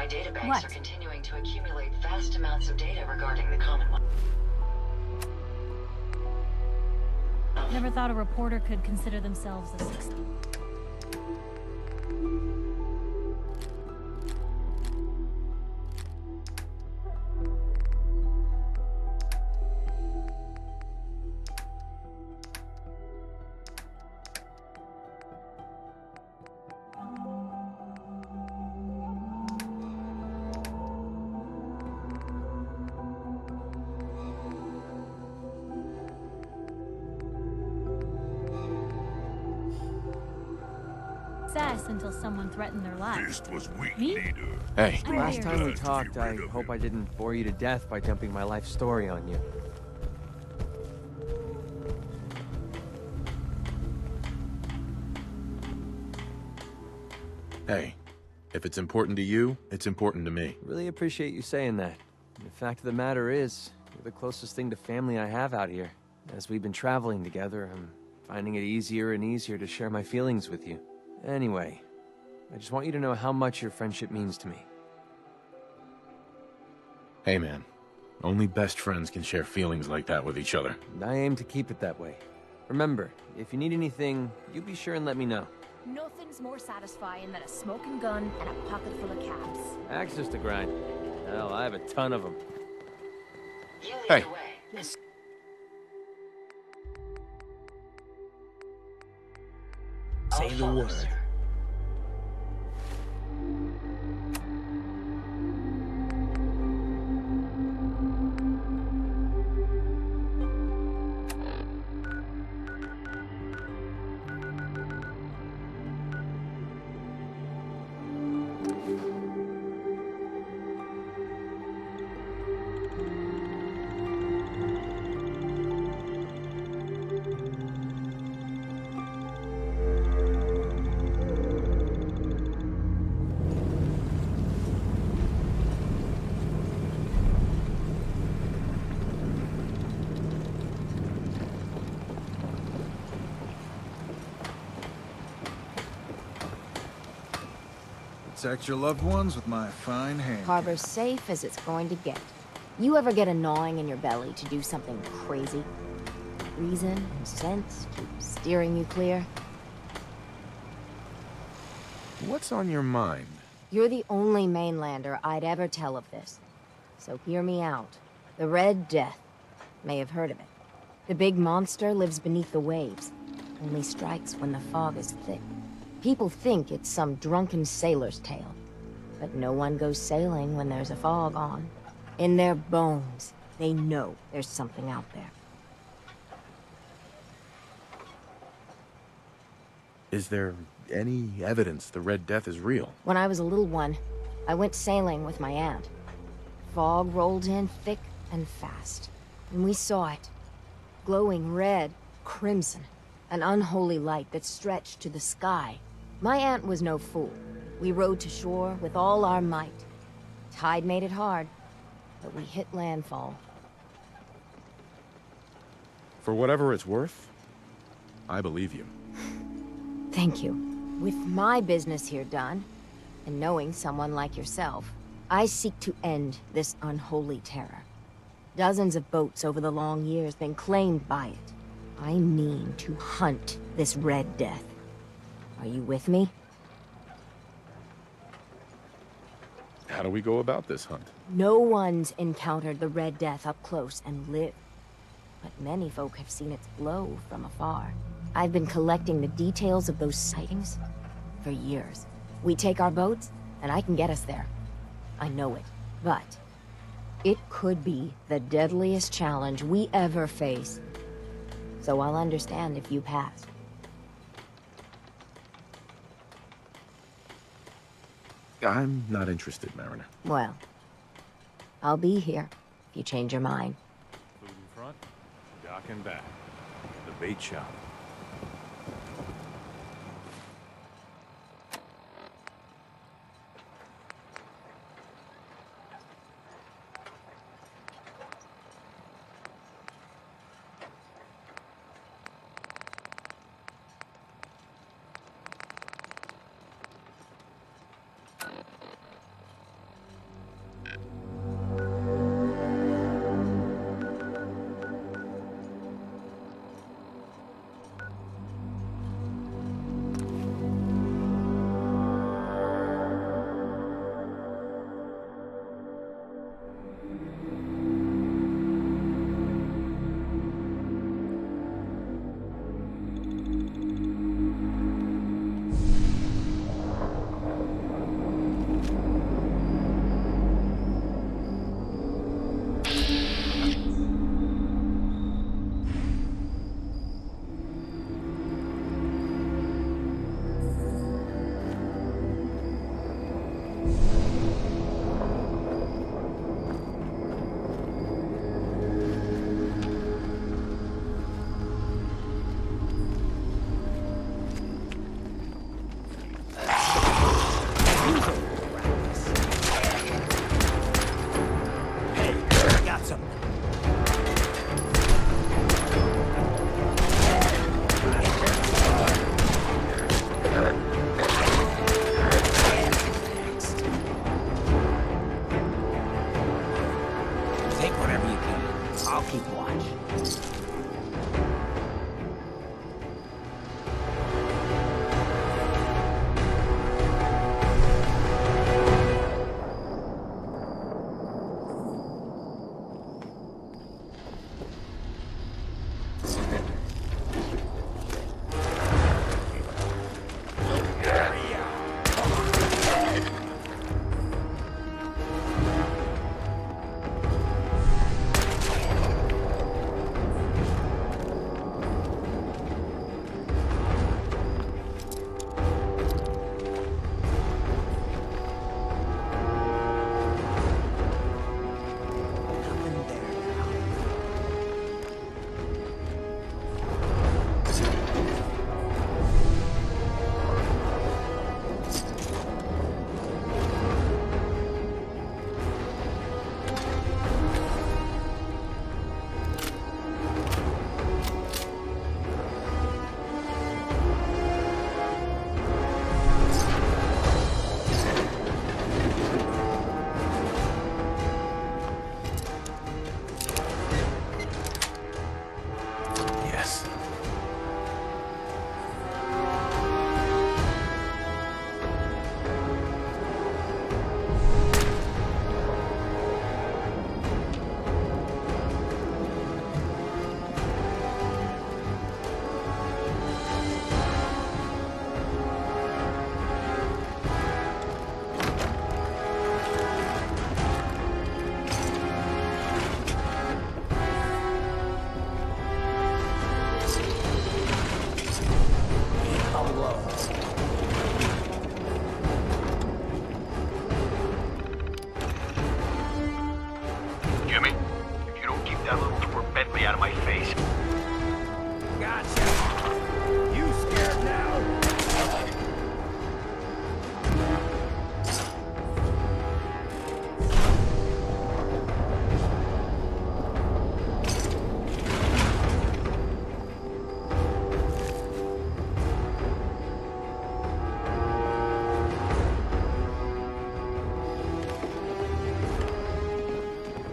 databanks What? are continuing to accumulate vast amounts of data regarding the Commonwealth. Never thought a reporter could consider themselves a success. Until someone threatened their lives. Fist was weak, Me? leader. Hey. Last time we talked, I hope I didn't bore you to death by dumping my life story on you. Hey, if it's important to you, it's important to me. Really appreciate you saying that. The fact of the matter is, you're the closest thing to family I have out here. As we've been traveling together, I'm finding it easier and easier to share my feelings with you. Anyway, I just want you to know how much your friendship means to me. Hey man, only best friends can share feelings like that with each other. And I aim to keep it that way. Remember, if you need anything, you be sure and let me know. Nothing's more satisfying than a smoking gun and a pocket full of cabs. Access to grind. Hell, I have a ton of them. You lead Hey. the way. Yes. Say the word. Protect your loved ones with my fine hand. Harbor's safe as it's going to get. You ever get a gnawing in your belly to do something crazy? Reason and sense keep steering you clear. What's on your mind? You're the only mainlander I'd ever tell of this. So hear me out. The Red Death. May have heard of it. The big monster lives beneath the waves. Only strikes when the fog is thick. People think it's some drunken sailor's tale. But no one goes sailing when there's a fog on. In their bones, they know there's something out there. Is there any evidence the Red Death is real? When I was a little one, I went sailing with my aunt. Fog rolled in thick and fast, and we saw it. Glowing red, crimson, an unholy light that stretched to the sky. My aunt was no fool. We rowed to shore with all our might. Tide made it hard, but we hit landfall. For whatever it's worth, I believe you. Thank you. With my business here done, and knowing someone like yourself, I seek to end this unholy terror. Dozens of boats over the long years been claimed by it. I mean to hunt this Red Death. Are you with me? How do we go about this hunt? No one's encountered the Red Death up close and lived. But many folk have seen its glow from afar. I've been collecting the details of those sightings for years. We take our boats, and I can get us there. I know it, but it could be the deadliest challenge we ever face. So I'll understand if you pass. I'm not interested, Mariner. Well, I'll be here if you change your mind. Food in front, dock and back. The bait shop. I'll keep watch. Jimmy, if you don't keep that little twerp Bentley out of my face. Gotcha. You scared now?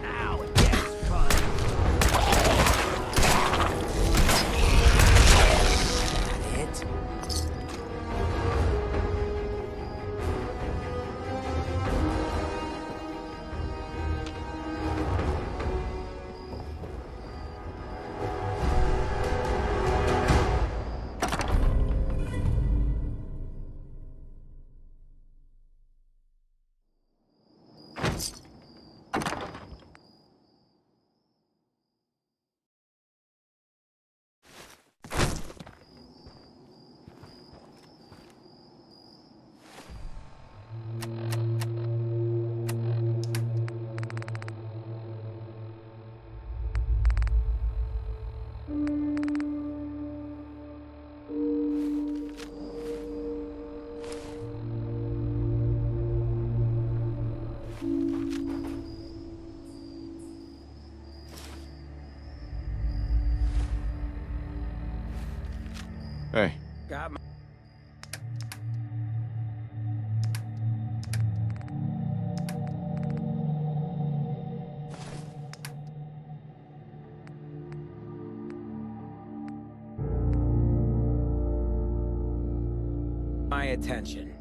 Now it gets fun. That it? Hey, Got my attention.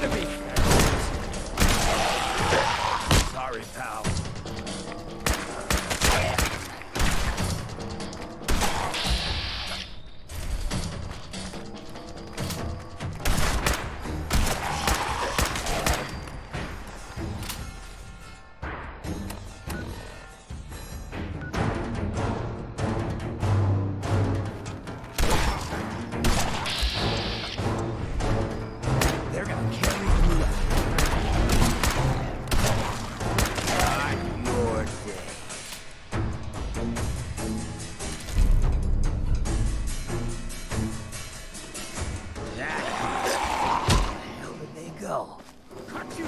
Got to be. Sorry, pal. They're gonna carry you out. Not your day. Where the hell did they go? Cut you.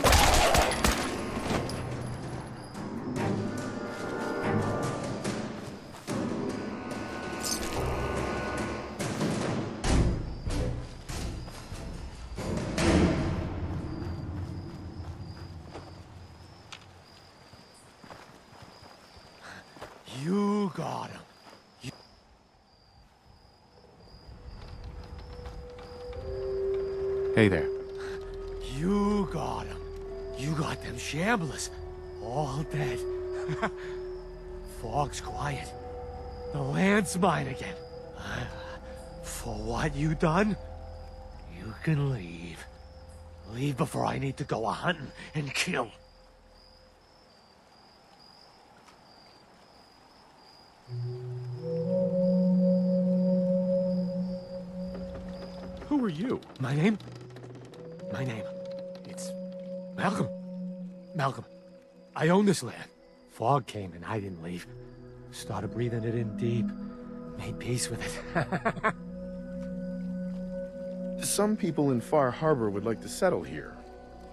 You got him. Hey there. You got him. You got them shamblers. All dead. Fog's quiet. The land's mine again. For what you done, you can leave. Leave before I need to go a-hunting and kill. Who are you? My name? It's Malcolm. Malcolm. I own this land. Fog came and I didn't leave. Started breathing it in deep. Made peace with it. Some people in Far Harbor would like to settle here.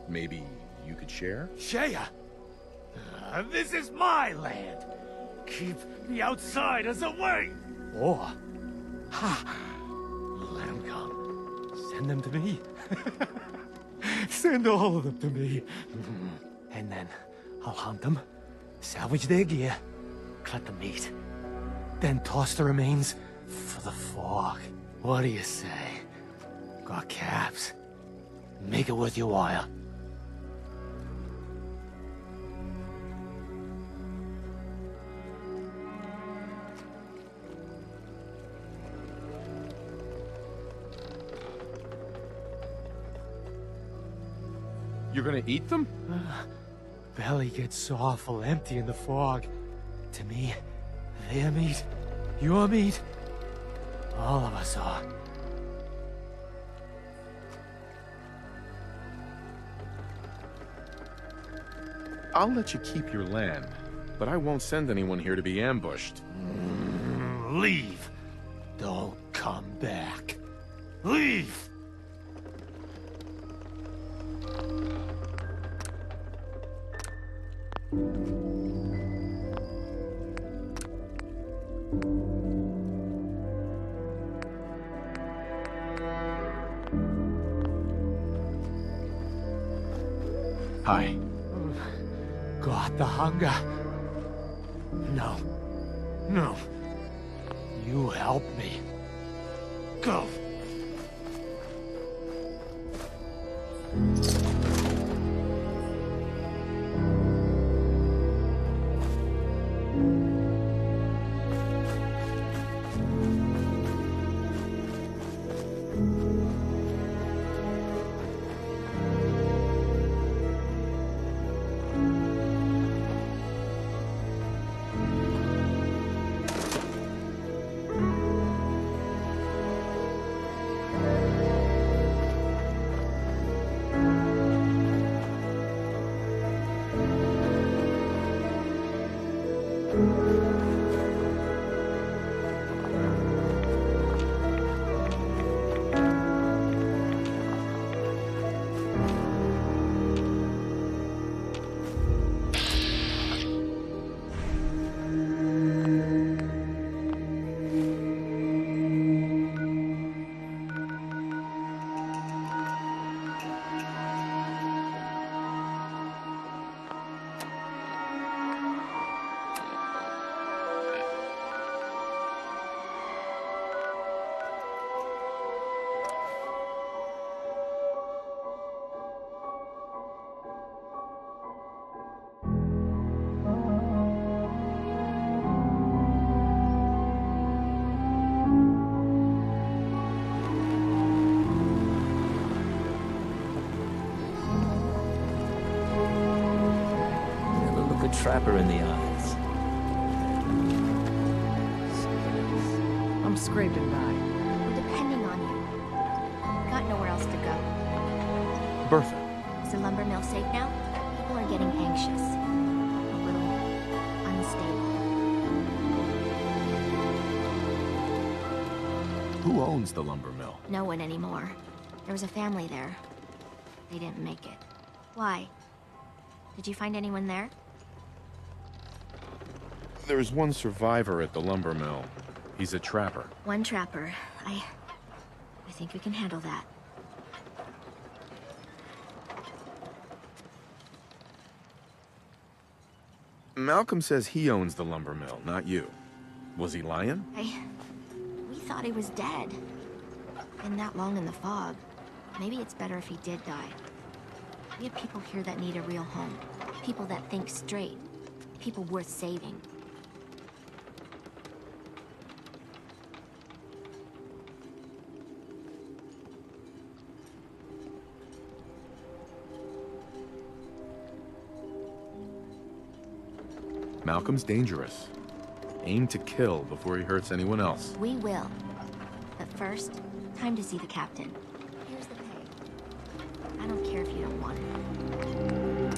Maybe you could share? Shea! This is my land. Keep the outsiders away. Or, let them come. Send them to me. Send all of them to me. And then I'll hunt them, salvage their gear, cut the meat, then toss the remains for the fog. What do you say? Got caps. Make it worth your while. You're gonna eat them? Belly gets awful empty in the fog. To me, their meat, your meat, all of us are. I'll let you keep your land, but I won't send anyone here to be ambushed. Leave. Don't come back. Leave! Hi. Got the hunger? No. No. You help me. Go. trapper in the eyes. I'm scraping by. We're depending on you. Got nowhere else to go. Bertha, Is the lumber mill safe now? People are getting anxious. A little unstable. who owns the lumber mill? No one anymore. There was a family there. They didn't make it. Why? Did you find anyone there? There's one survivor at the lumber mill. He's a trapper. One trapper. I think we can handle that. Malcolm says he owns the lumber mill, not you. Was he lying? We thought he was dead. Been that long in the fog. Maybe it's better if he did die. We have people here that need a real home. People that think straight. People worth saving. Malcolm's dangerous. Aim to kill before he hurts anyone else. We will. But first, time to see the captain. Here's the pay. I don't care if you don't want it.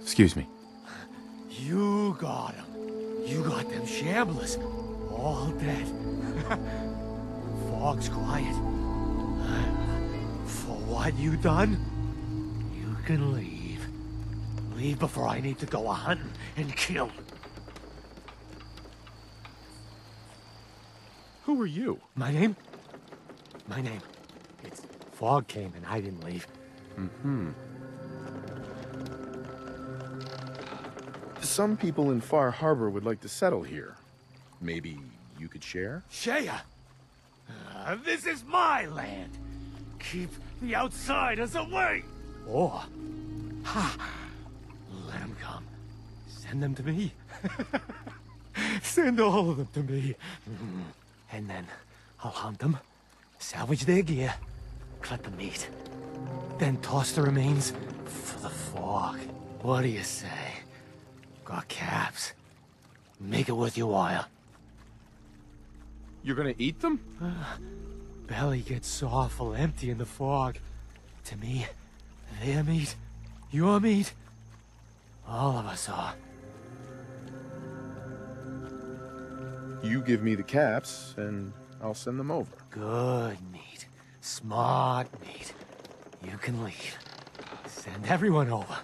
Excuse me. You got them. You got them shamblers. All dead. Fog's quiet. For what you done, you can leave. Leave before I need to go a-hunting and kill. Who are you? My name? My name. It's Fog came and I didn't leave. Mm-hmm. Some people in Far Harbor would like to settle here. Maybe you could share? Shea! This is my land! Keep the outsiders away! Or... let them come. Send them to me. Send all of them to me. And then I'll hunt them, salvage their gear, cut the meat, then toss the remains for the Fog. What do you say? Got caps. Make it worth your while. You're gonna eat them? Belly gets so awful empty in the fog. To me, their meat, your meat, all of us are. You give me the caps, and I'll send them over. Good meat. Smart meat. You can leave. Send everyone over.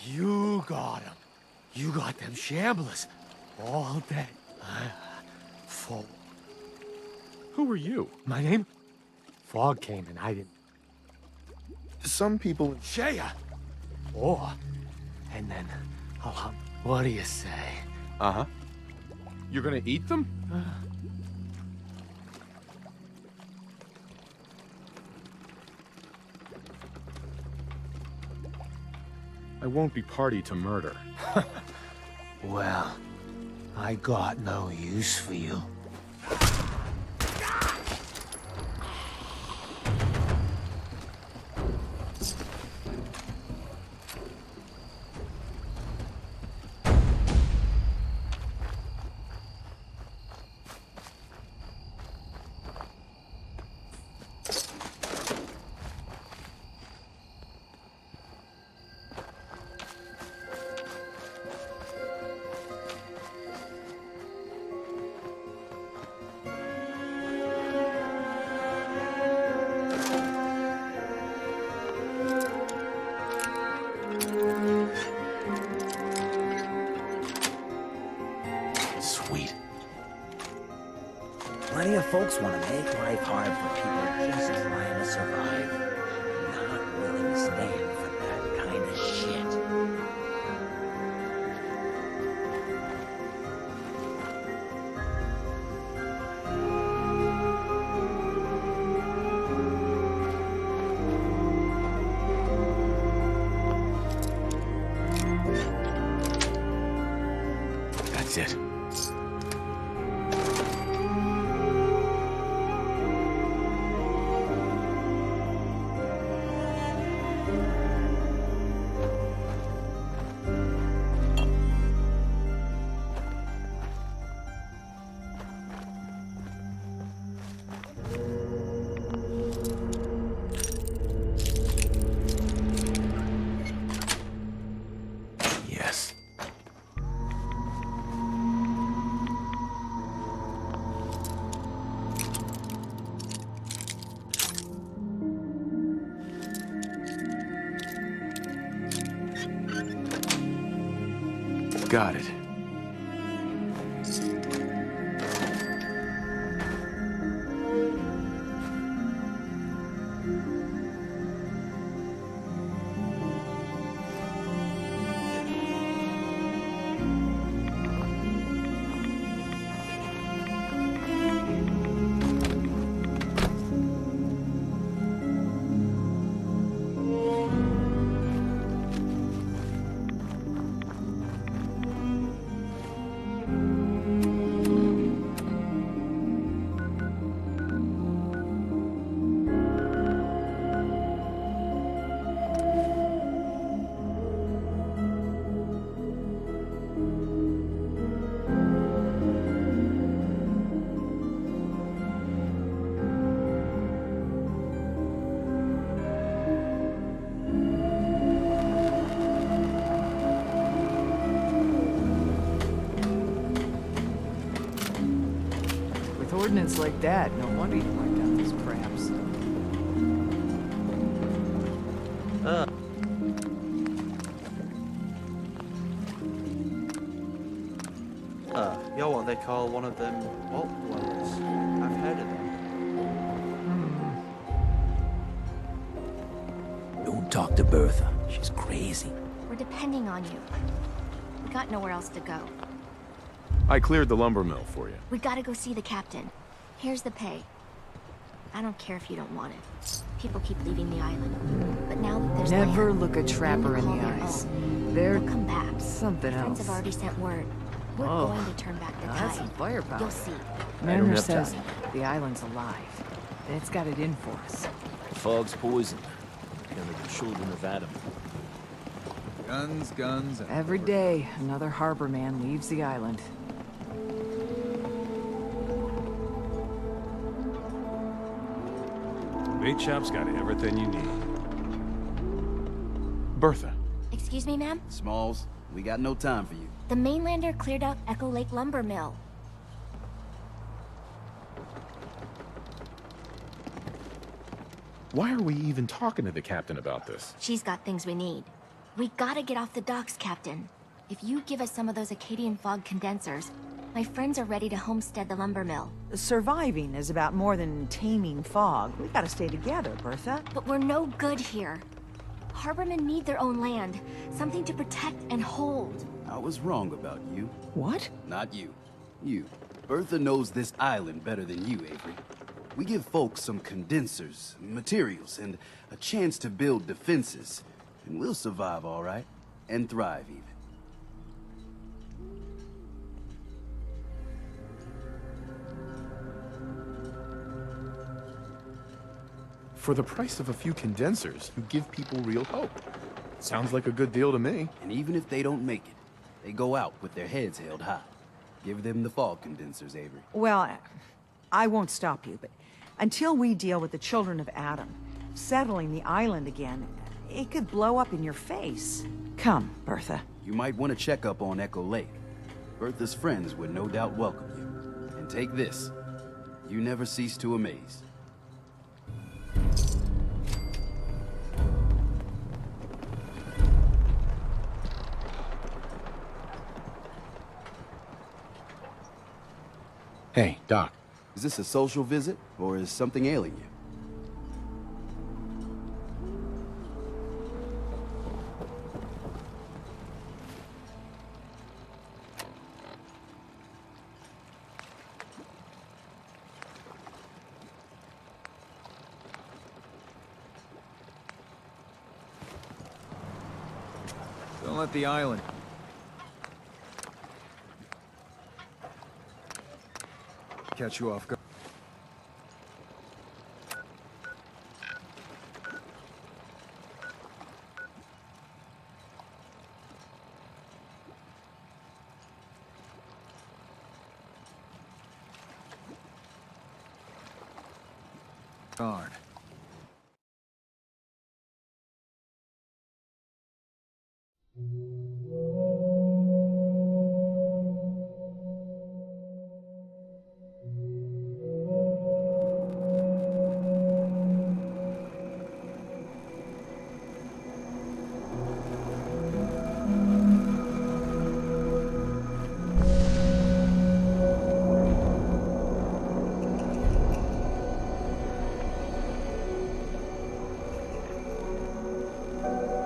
You got them. You got them shamblers. All dead. For... Who are you? My name? Fog came and I didn't... Some people... Shea! Or... And then I'll hunt... What do you say? Uh-huh. You're gonna eat them? I won't be party to murder. Well, I got no use for you. Sweet. Plenty of folks want to make life hard for people just trying to survive. Not willing to stand for that kind of shit. That's it. Yes. Got it. ordnance like that, no wonder you wiped out those crabs. You're what they call one of them vault dwellers. I've heard of them. Don't talk to Bertha. She's crazy. We're depending on you. We got nowhere else to go. I cleared the lumber mill for you. We gotta go see the captain. Here's the pay. I don't care if you don't want it. People keep leaving the island. But now that there's Never land, look a trapper in call the their eyes. own. They're They'll come back. something Friends else. have already sent word. We're Oh. going to turn back the Now tide. that's some firepower. You'll see. Mariner have says time. the island's alive. And it's got it in for us. The fog's poison. Kind of the children of Adam. Guns, guns, and Every day, another harbor man leaves the island. Bait shop's got everything you need. Bertha. Excuse me, ma'am? Smalls, we got no time for you. The mainlander cleared out Echo Lake Lumber Mill. Why are we even talking to the captain about this? She's got things we need. We gotta get off the docks, Captain. If you give us some of those Acadian fog condensers, my friends are ready to homestead the lumber mill. Surviving is about more than taming fog. We gotta stay together, Bertha. But we're no good here. Harbormen need their own land, something to protect and hold. I was wrong about you. What? Not you. You. Bertha knows this island better than you, Avery. We give folks some condensers, materials, and a chance to build defenses. And we'll survive all right. And thrive, even. For the price of a few condensers, you give people real hope. Sounds like a good deal to me. And even if they don't make it, they go out with their heads held high. Give them the fog condensers, Avery. Well, I won't stop you, but until we deal with the children of Adam, settling the island again, it could blow up in your face. Come, Bertha. You might want to check up on Echo Lake. Bertha's friends would no doubt welcome you. And take this. You never cease to amaze. Hey, Doc. Is this a social visit, or is something ailing you? don't let the island. Catch you off guard. Guard.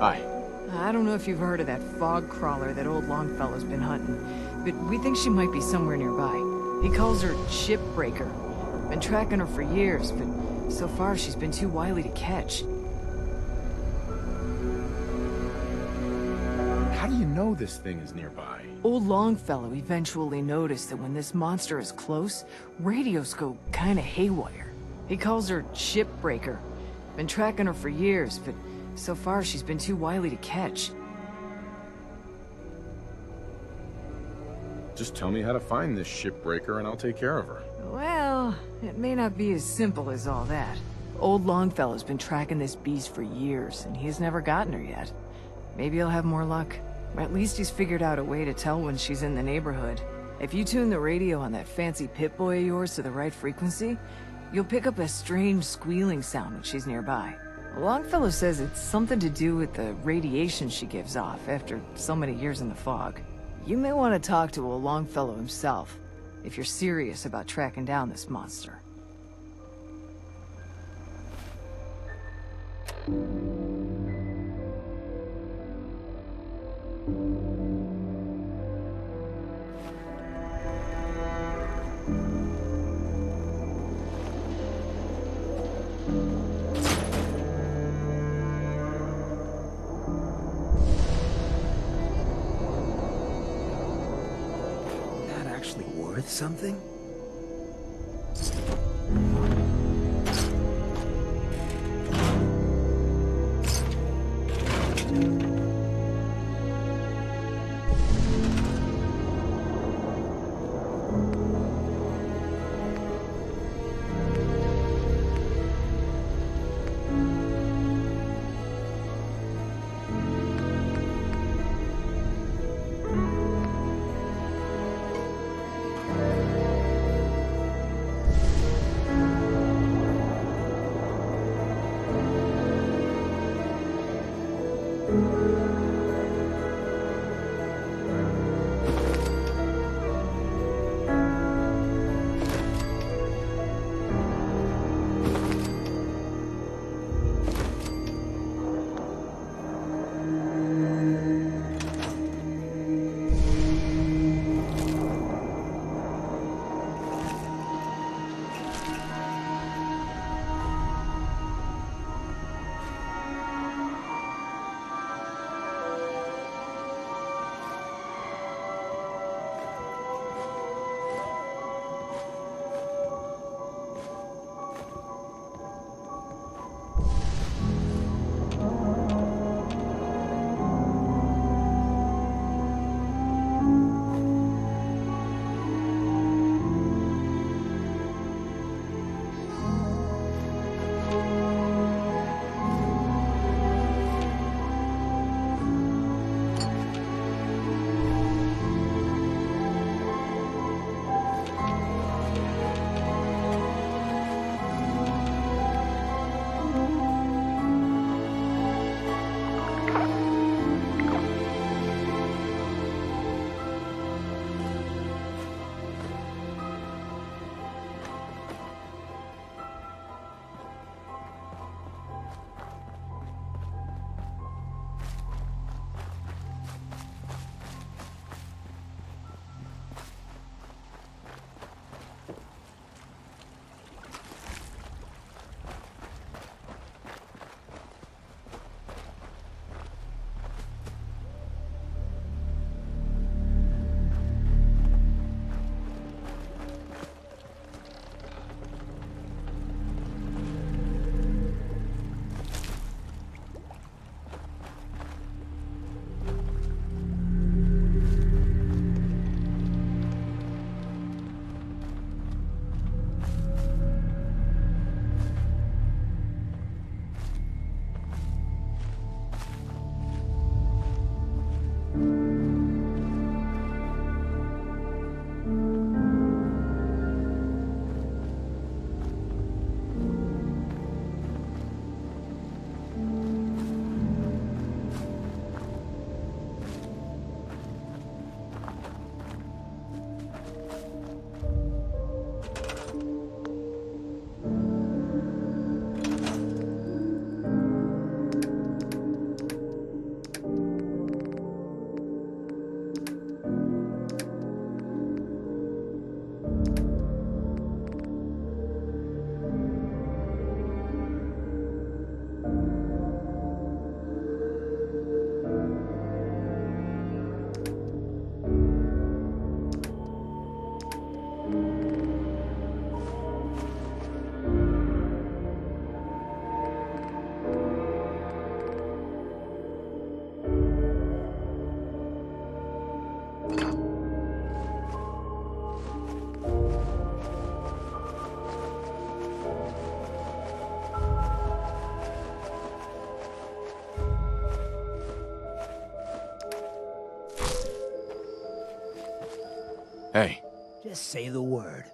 Hi. I don't know if you've heard of that fog crawler that old Longfellow's been hunting, but we think she might be somewhere nearby. He calls her Shipbreaker. Been tracking her for years, but so far she's been too wily to catch. How do you know this thing is nearby? Old Longfellow eventually noticed that when this monster is close, radios go kinda haywire. He calls her Shipbreaker. Been tracking her for years, but so far she's been too wily to catch. Just tell me how to find this shipbreaker and I'll take care of her. Well, it may not be as simple as all that. Old Longfellow's been tracking this beast for years, and he's never gotten her yet. Maybe he'll have more luck. Or at least he's figured out a way to tell when she's in the neighborhood. If you tune the radio on that fancy Pip-Boy of yours to the right frequency, you'll pick up a strange squealing sound when she's nearby. Longfellow says it's something to do with the radiation she gives off after so many years in the fog. You may want to talk to old Longfellow himself, if you're serious about tracking down this monster. That actually worth something? Hey. Just say the word.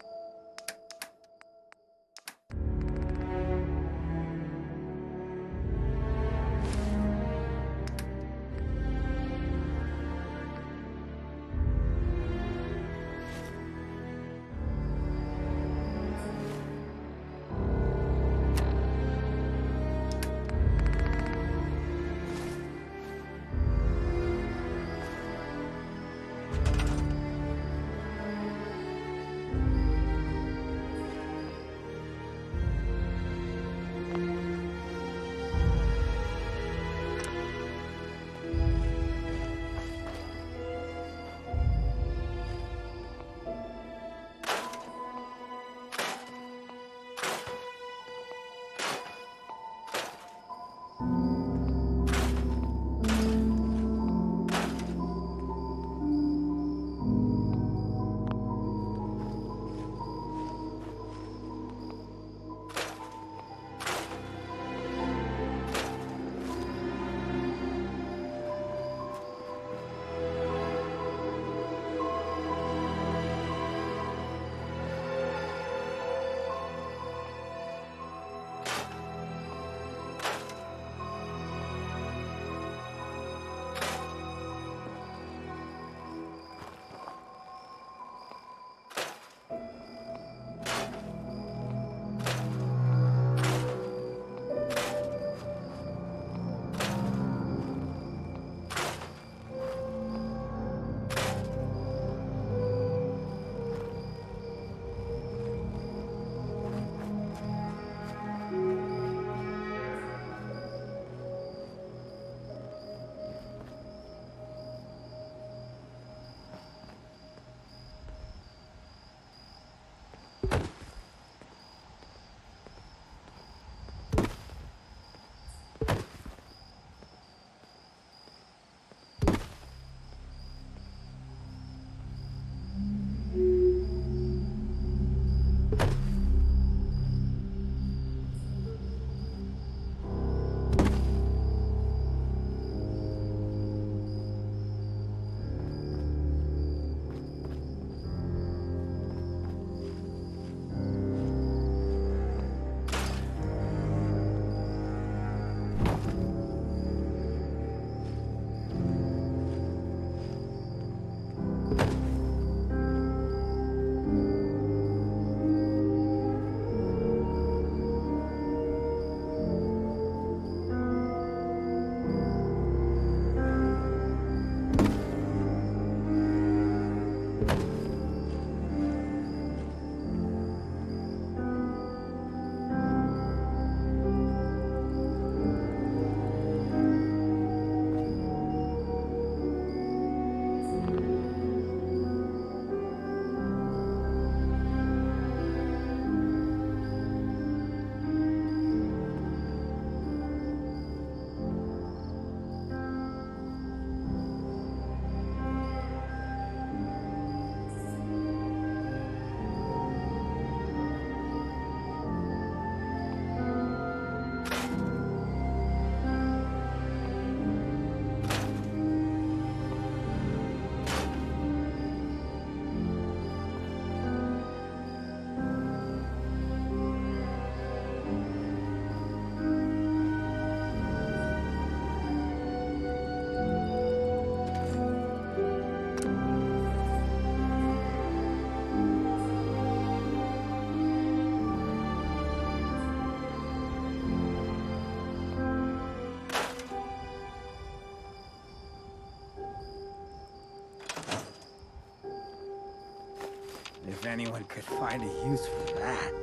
If anyone could find a use for that.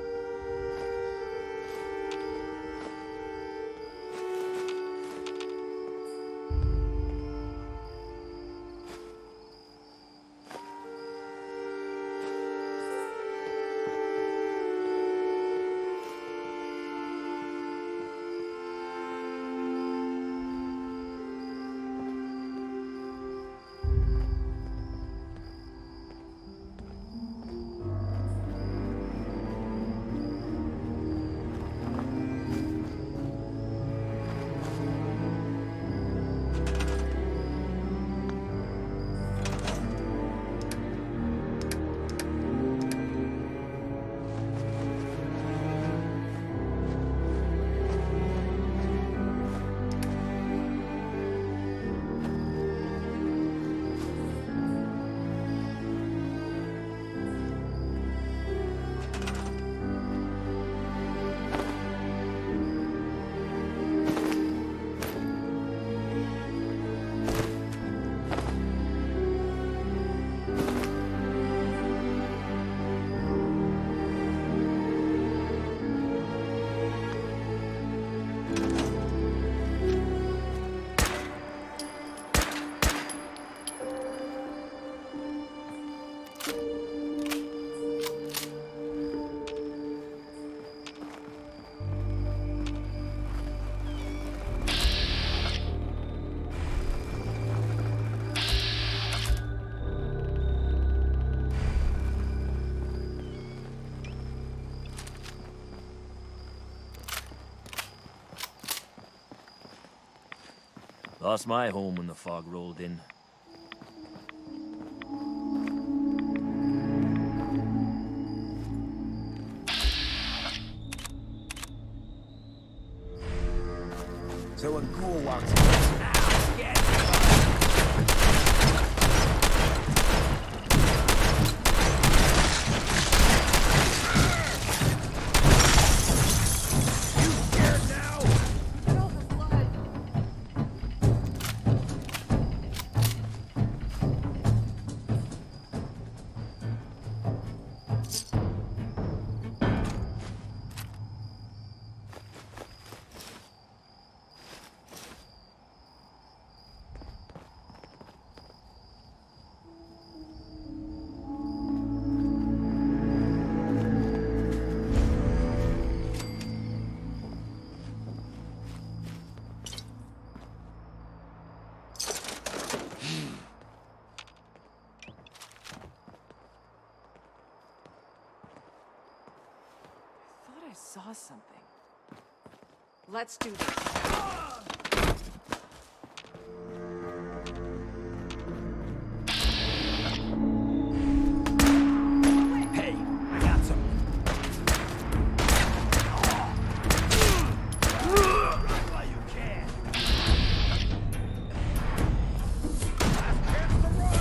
Lost my home when the fog rolled in. So a ghoul walks in. I saw something. Let's do this. Hey, I got some. Run while you can. Last chance to run.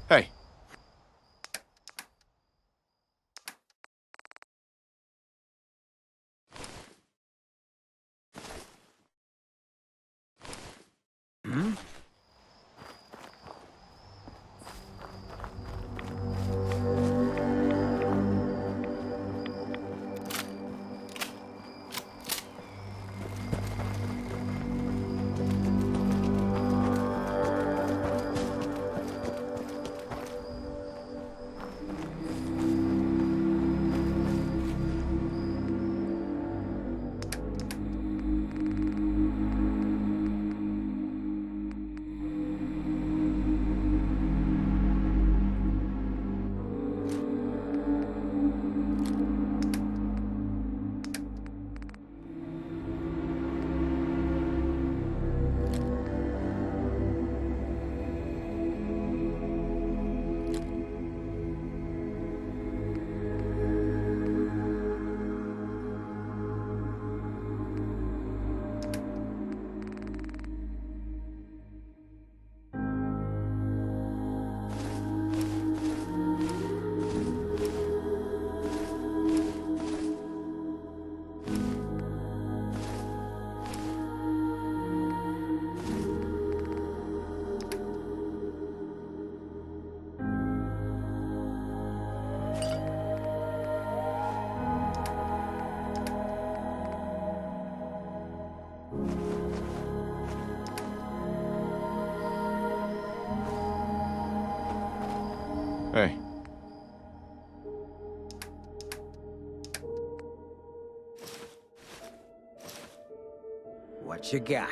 Hey. Hey. What you got?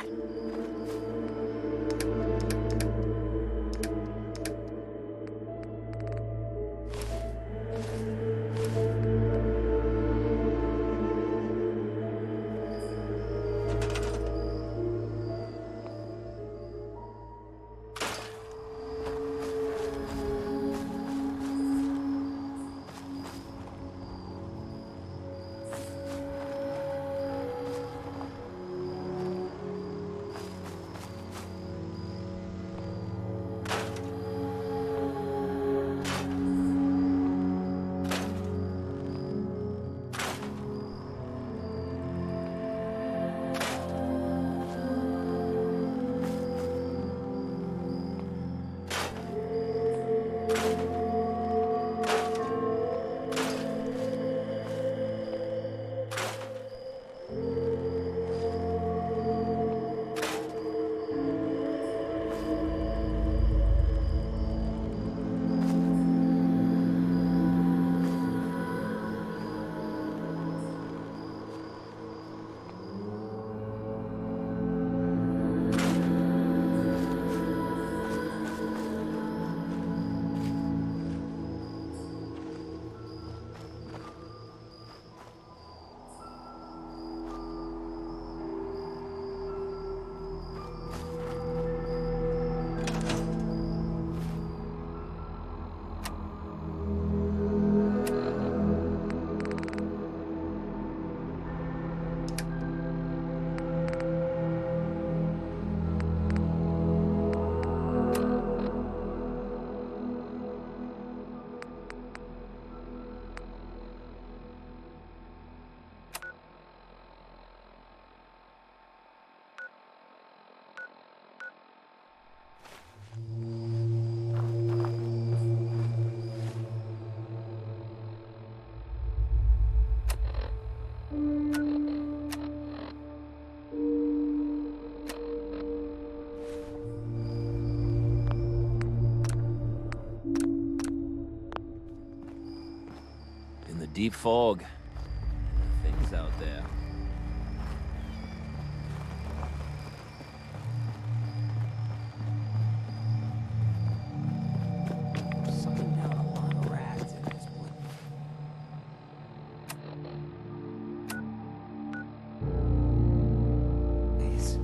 deep fog. Things out there. Sucking down a lot of rats in this wood. Please.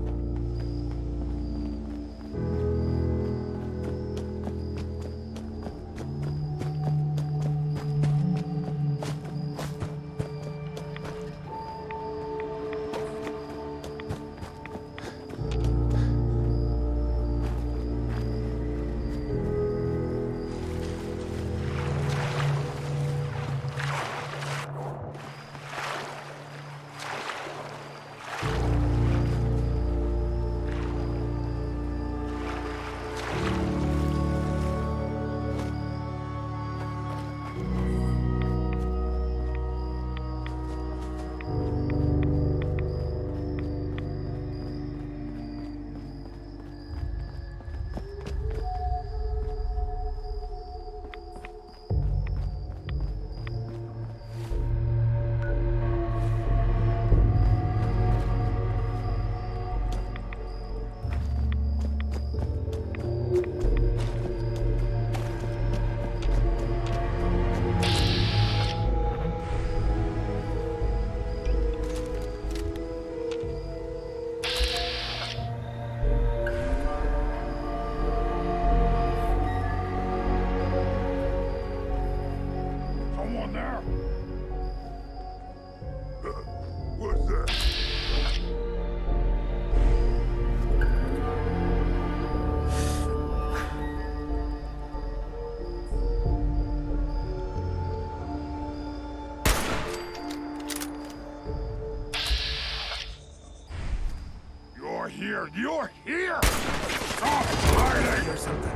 You're here! Stop hiding! Or something.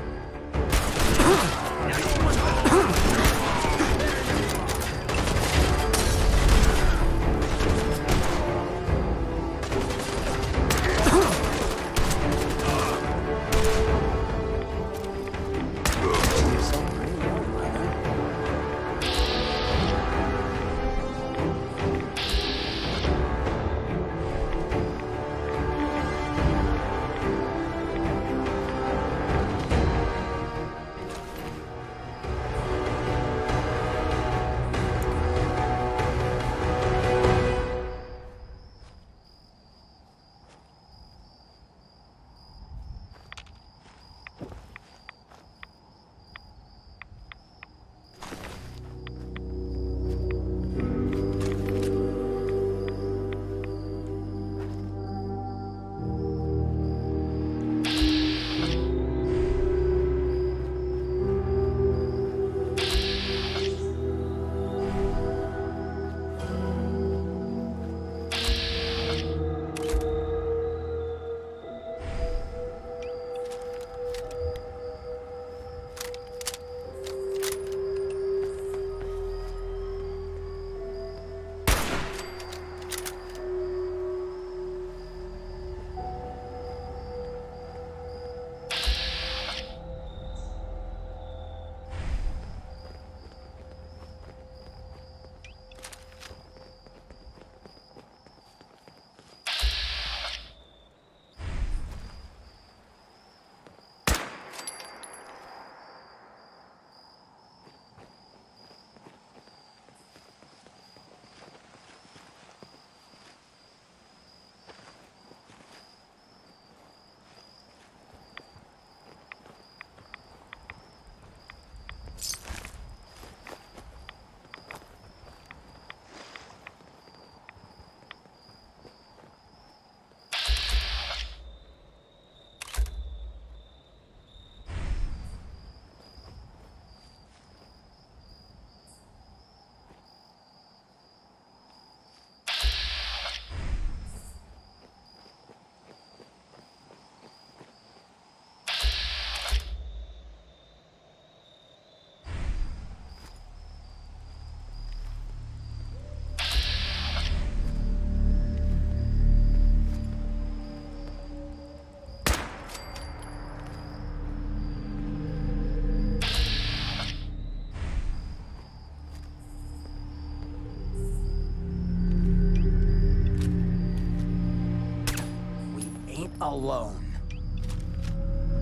alone.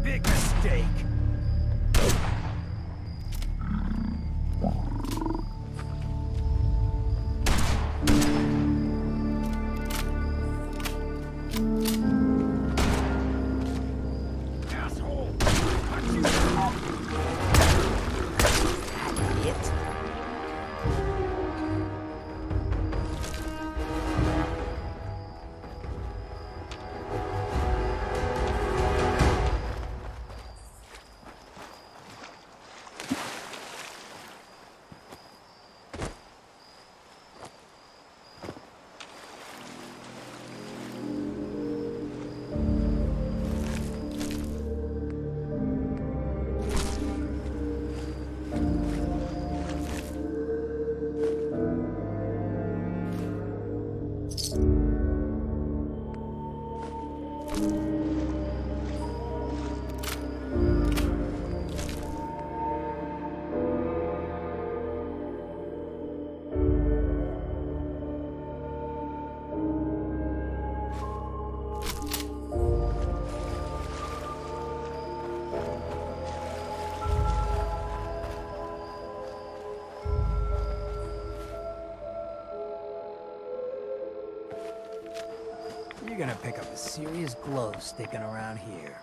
Big mistake. Asshole! It. You're gonna pick up a serious glow sticking around here.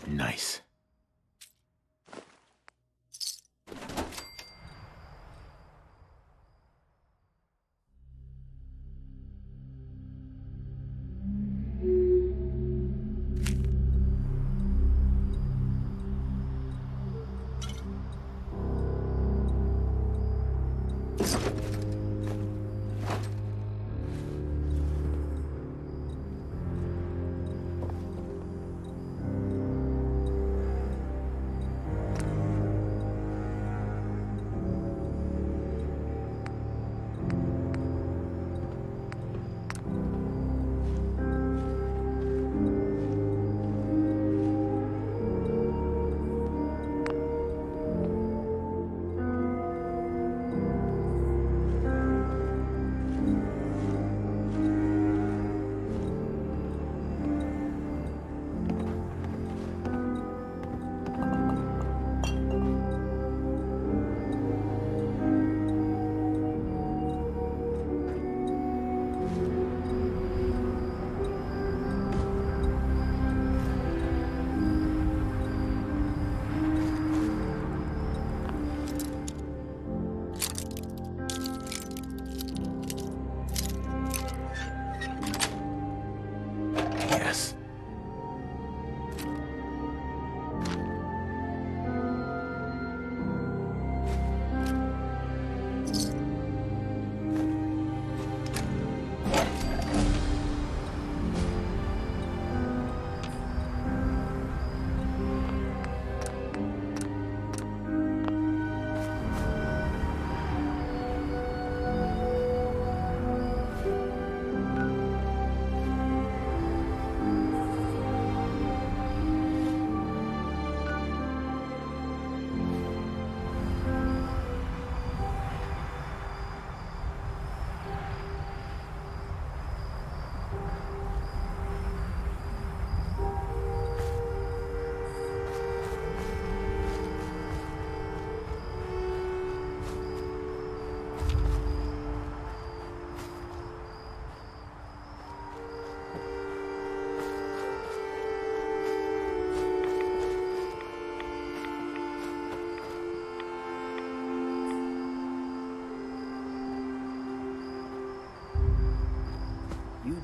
Nice.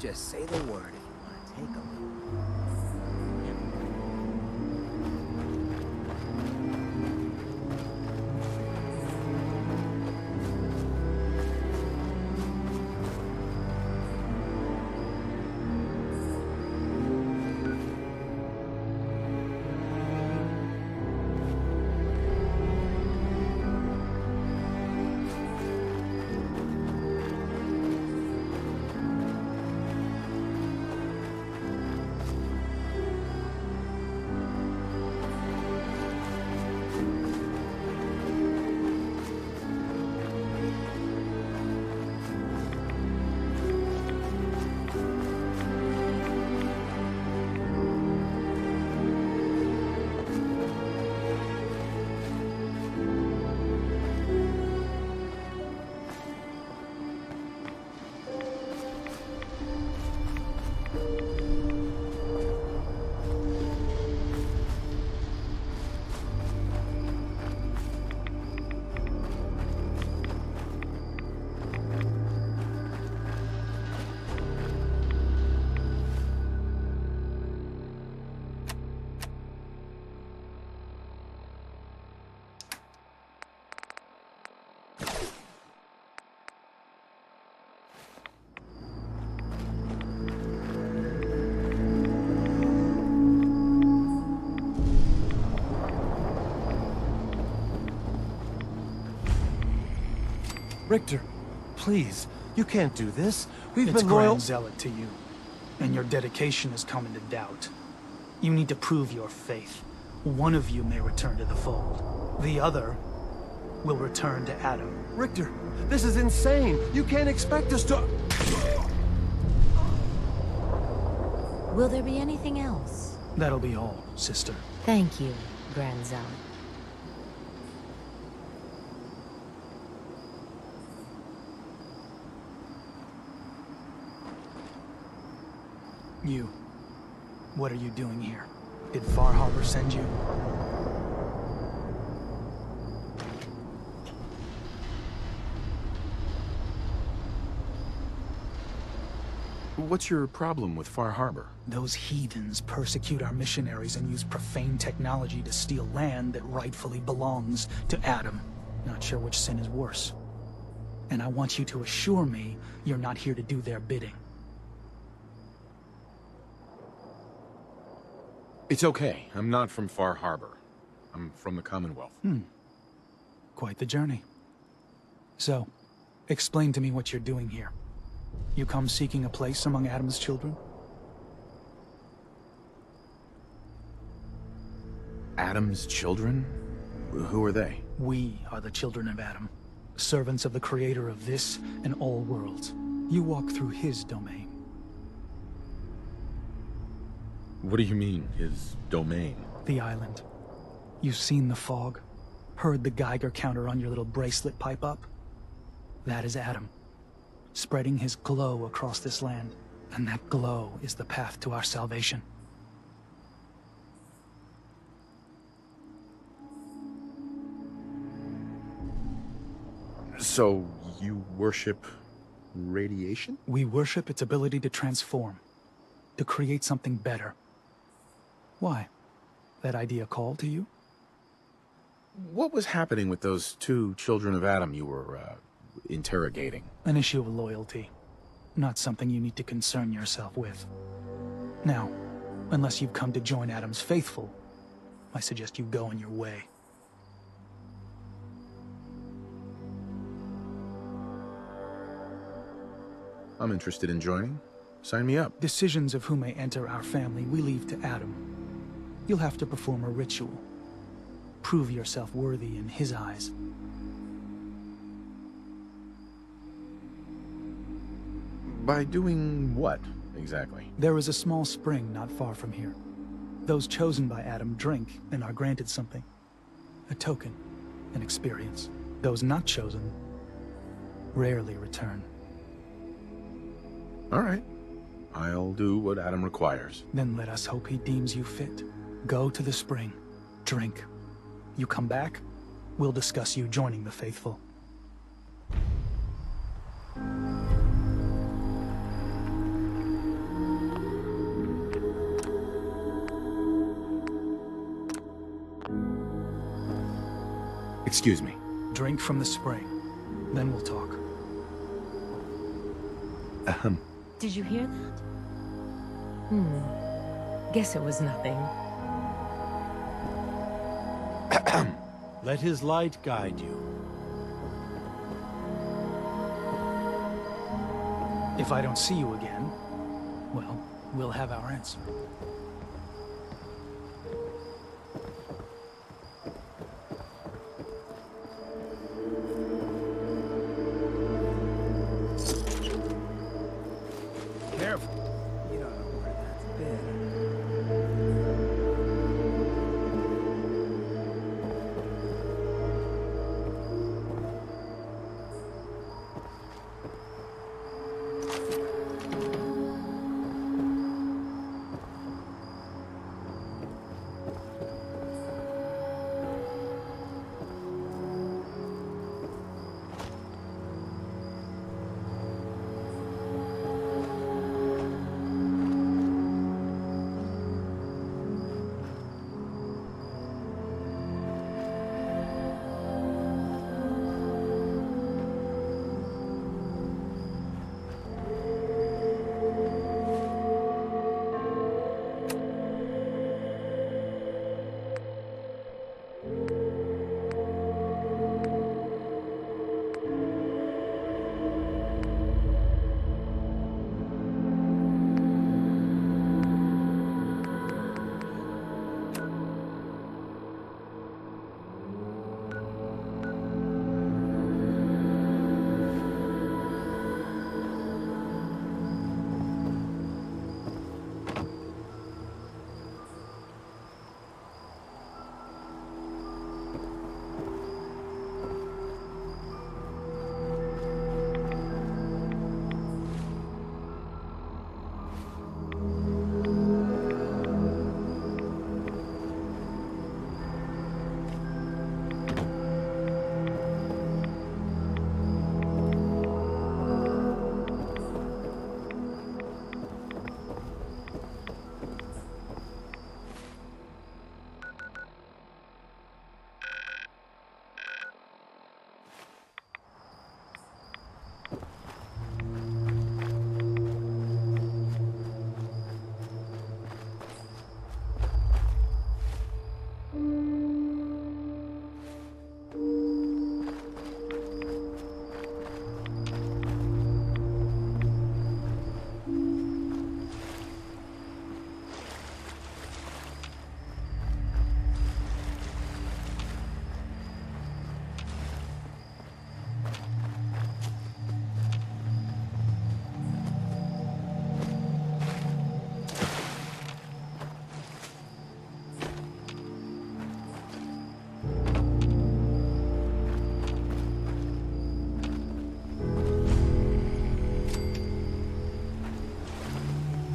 Just say the word if you want to take a look. Richter, please, you can't do this. We've It's been loyal. Grand Zealot to you, and your dedication has come into doubt. You need to prove your faith. One of you may return to the fold. The other will return to Adam. Richter, this is insane. You can't expect us to... Will there be anything else? That'll be all, sister. Thank you, Grand Zealot. You. What are you doing here? Did Far Harbor send you? What's your problem with Far Harbor? Those heathens persecute our missionaries and use profane technology to steal land that rightfully belongs to Adam. Not sure which sin is worse. And I want you to assure me you're not here to do their bidding. It's okay. I'm not from Far Harbor. I'm from the Commonwealth. Quite the journey. So, explain to me what you're doing here. You come seeking a place among Adam's children? Adam's children? Who are they? We are the children of Adam, servants of the creator of this and all worlds. You walk through his domain. What do you mean, his domain? The island. You've seen the fog, heard the Geiger counter on your little bracelet pipe up? That is Adam, spreading his glow across this land. And that glow is the path to our salvation. So, you worship radiation? We worship its ability to transform, to create something better. Why? That idea called to you? What was happening with those two children of Adam you were, interrogating? An issue of loyalty. Not something you need to concern yourself with. Now, unless you've come to join Adam's faithful, I suggest you go on your way. I'm interested in joining. Sign me up. Decisions of who may enter our family we leave to Adam. You'll have to perform a ritual. Prove yourself worthy in his eyes. By doing what, exactly? There is a small spring not far from here. Those chosen by Adam drink and are granted something. A token, an experience. Those not chosen rarely return. All right. I'll do what Adam requires. Then let us hope he deems you fit. Go to the spring. Drink. You come back, we'll discuss you joining the faithful. Excuse me. Drink from the spring. Then we'll talk. Did you hear that? Guess it was nothing. Let his light guide you. If I don't see you again, well, we'll have our answer. Careful. You don't know where that's been.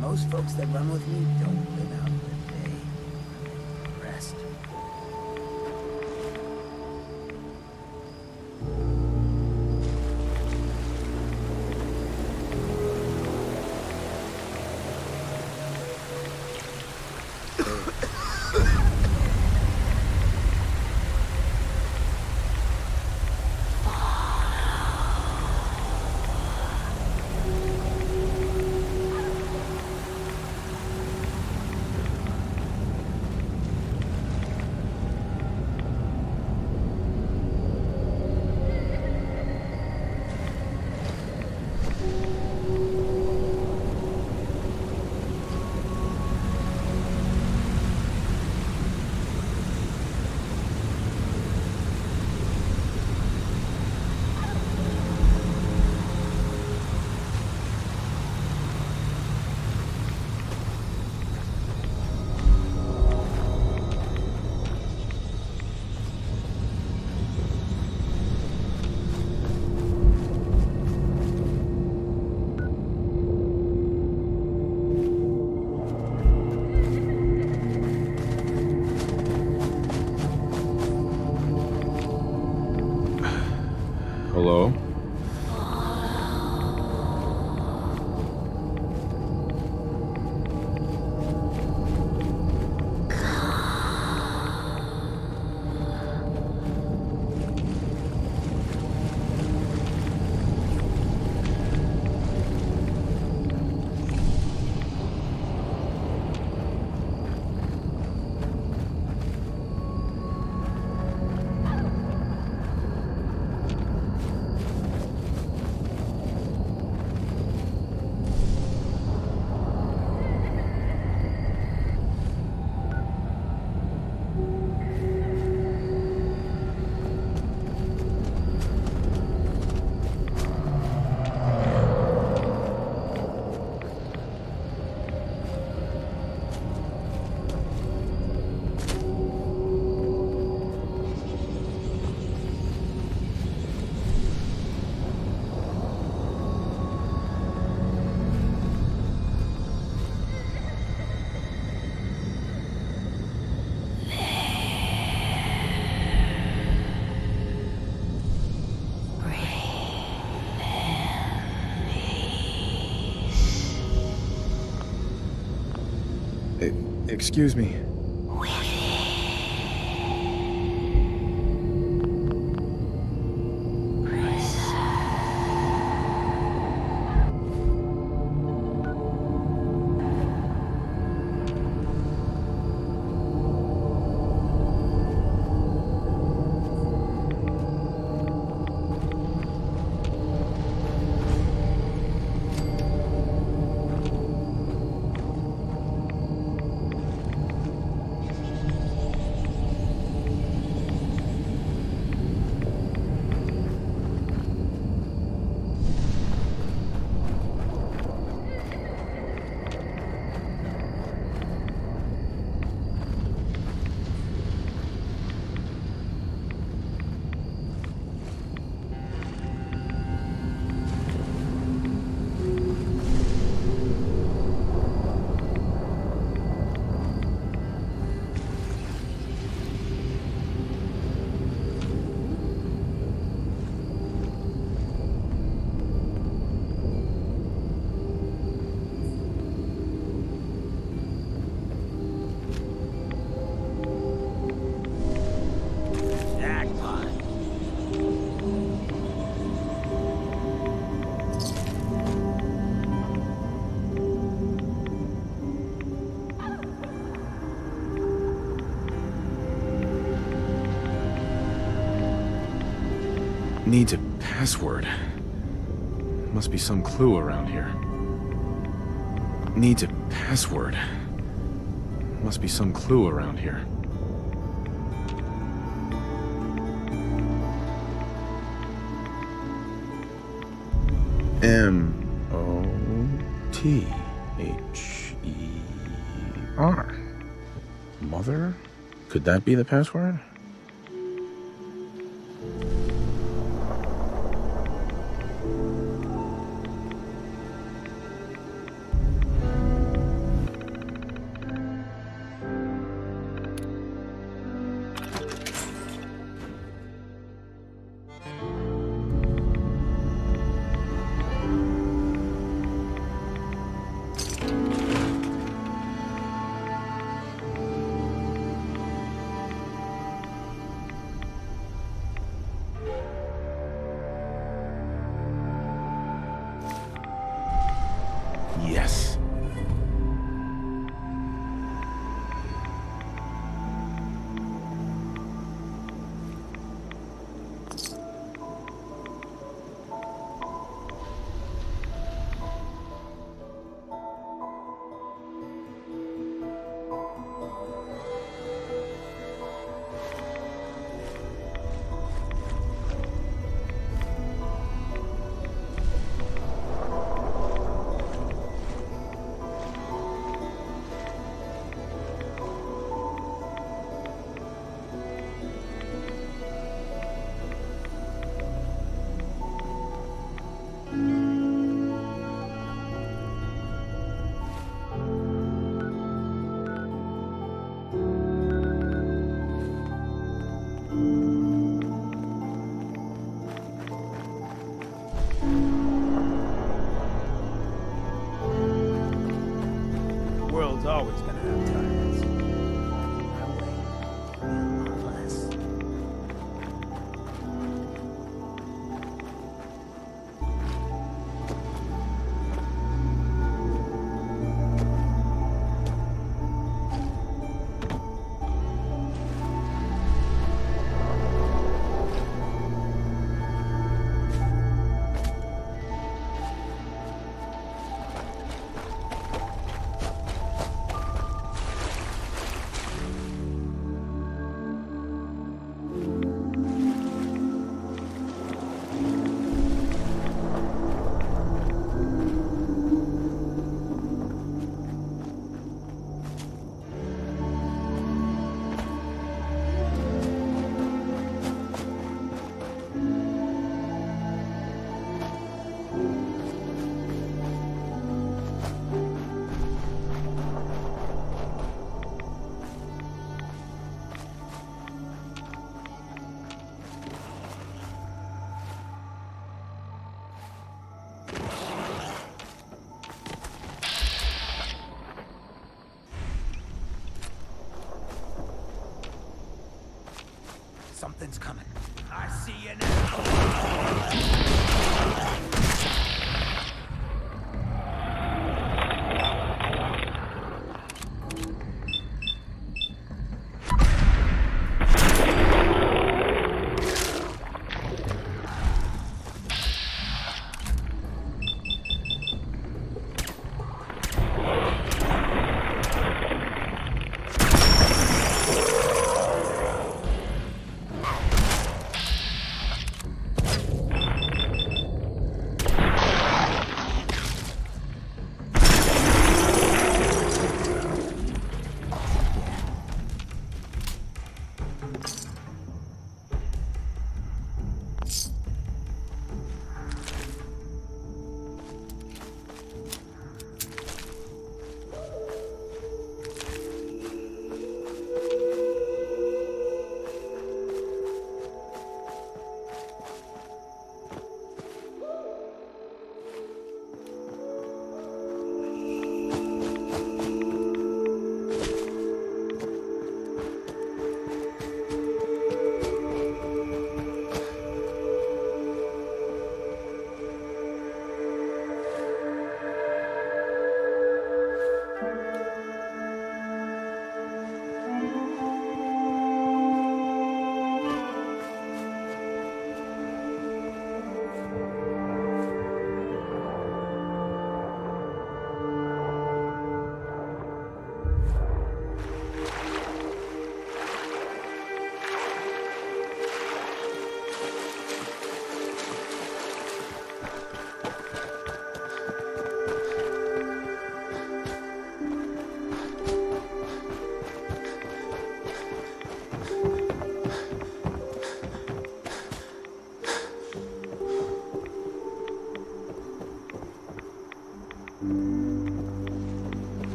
Most folks that run with me don't live out the day. Rest. Hello? Excuse me. Needs a password. Must be some clue around here. Needs a password. Must be some clue around here. M-O-T-H-E-R. Mother? Could that be the password?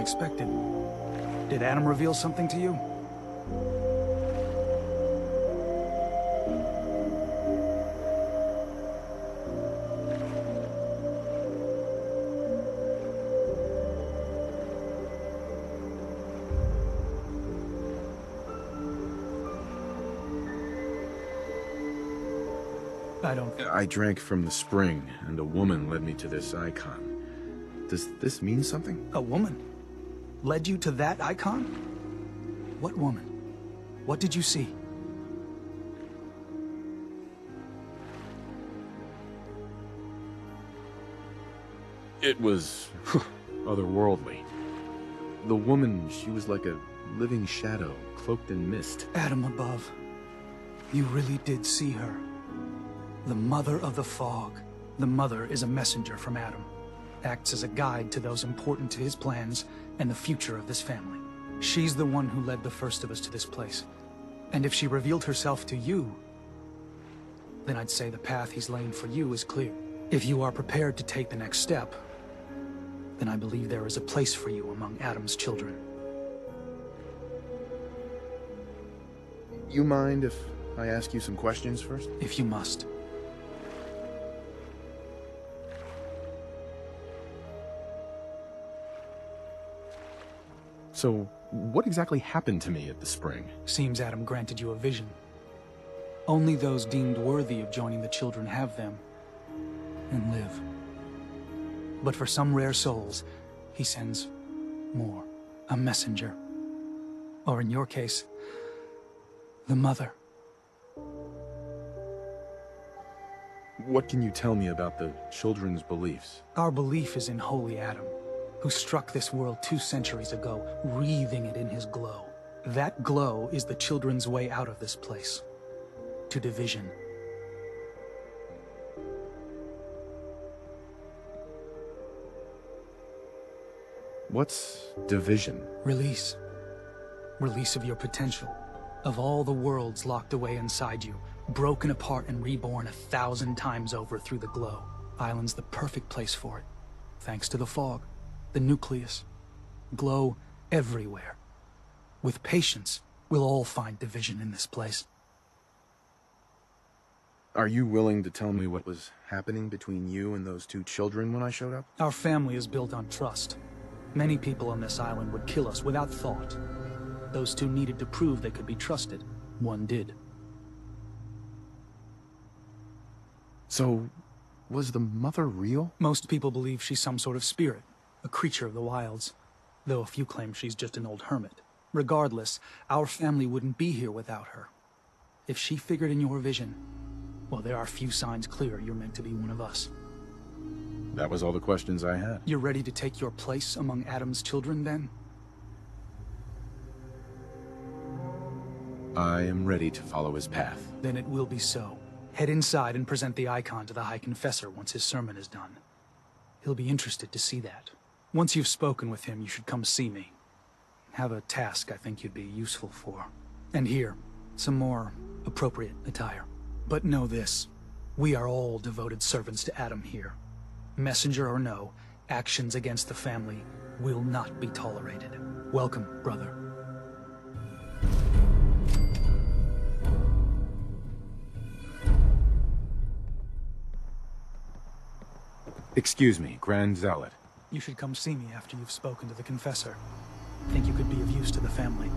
unexpected. Did Adam reveal something to you? I drank from the spring, and a woman led me to this icon. Does this mean something? A woman? Led you to that icon? What woman? What did you see? It was otherworldly. The woman, she was like a living shadow, cloaked in mist. Adam above. You really did see her. The Mother of the Fog. The Mother is a messenger from Adam. Acts as a guide to those important to his plans and the future of this family. She's the one who led the first of us to this place. And if she revealed herself to you, then I'd say the path he's laying for you is clear. If you are prepared to take the next step, then I believe there is a place for you among Adam's children. You mind if I ask you some questions first? If you must. So, what exactly happened to me at the spring? Seems Adam granted you a vision. Only those deemed worthy of joining the children have them, and live. But for some rare souls, he sends more. A messenger. Or in your case, the Mother. What can you tell me about the children's beliefs? Our belief is in Holy Adam, who struck this world 2 centuries ago, wreathing it in his glow. That glow is the children's way out of this place. To division. What's division? Release. Release of your potential. Of all the worlds locked away inside you, broken apart and reborn 1,000 times over through the glow. Island's the perfect place for it. Thanks to the fog. The nucleus. Glow everywhere. With patience, we'll all find division in this place. Are you willing to tell me what was happening between you and those 2 children when I showed up? Our family is built on trust. Many people on this island would kill us without thought. Those 2 needed to prove they could be trusted. One did. So, was the Mother real? Most people believe she's some sort of spirit, a creature of the wilds, though a few claim she's just an old hermit. Regardless, our family wouldn't be here without her. If she figured in your vision, well, there are few signs clear you're meant to be one of us. That was all the questions I had. You're ready to take your place among Adam's children, then? I am ready to follow his path. Then it will be so. Head inside and present the icon to the High Confessor once his sermon is done. He'll be interested to see that. Once you've spoken with him, you should come see me. Have a task I think you'd be useful for. And here, some more appropriate attire. But know this, we are all devoted servants to Adam here. Messenger or no, actions against the family will not be tolerated. Welcome, brother. Excuse me, Grand Zealot. You should come see me after you've spoken to the Confessor. Think you could be of use to the family.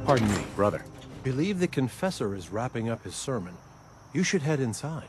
Pardon me, brother. Believe the Confessor is wrapping up his sermon. You should head inside.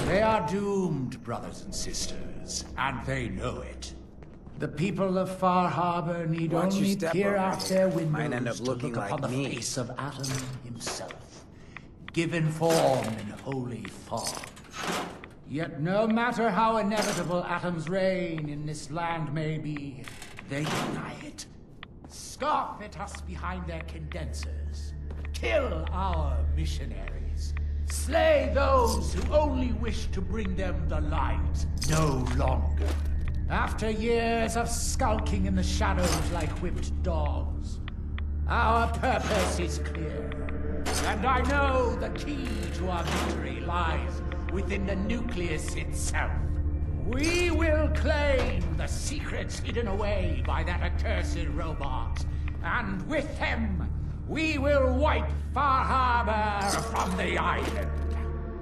They are doomed, brothers and sisters, and they know it. The people of Far Harbor need Watch your only step peer over out here. their Might windows end up to looking look upon like the me. face of Adam himself, given form in holy fog. Yet no matter how inevitable Adam's reign in this land may be, they deny it. Scoff at us behind their condensers. Kill our missionaries. Slay those who only wish to bring them the light no longer. After years of skulking in the shadows like whipped dogs, our purpose is clear. And I know the key to our victory lies within the nucleus itself. We will claim the secrets hidden away by that accursed robot. And with them, we will wipe Far Harbor from the island.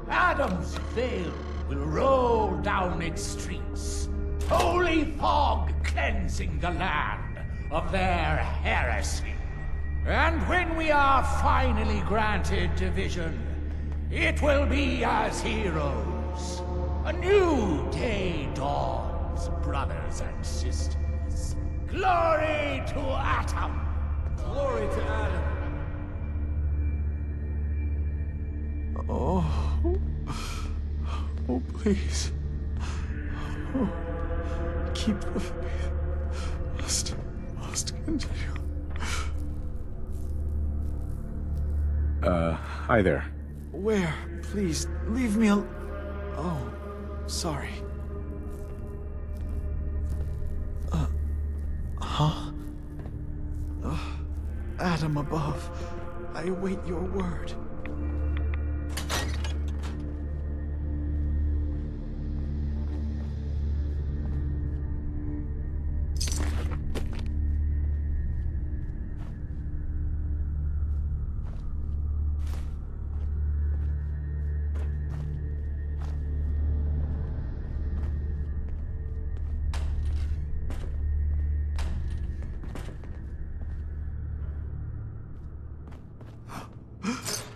Adam's veil will roll down its streets. Holy fog cleansing the land of their heresy. And when we are finally granted division, it will be as heroes. A new day dawns, brothers and sisters. Glory to Atom! Glory to Adam! Oh, please. Oh, keep the faith. Must continue. Hi there. Where? Please, leave me alone. Oh, sorry. Huh? Adam above, I await your word.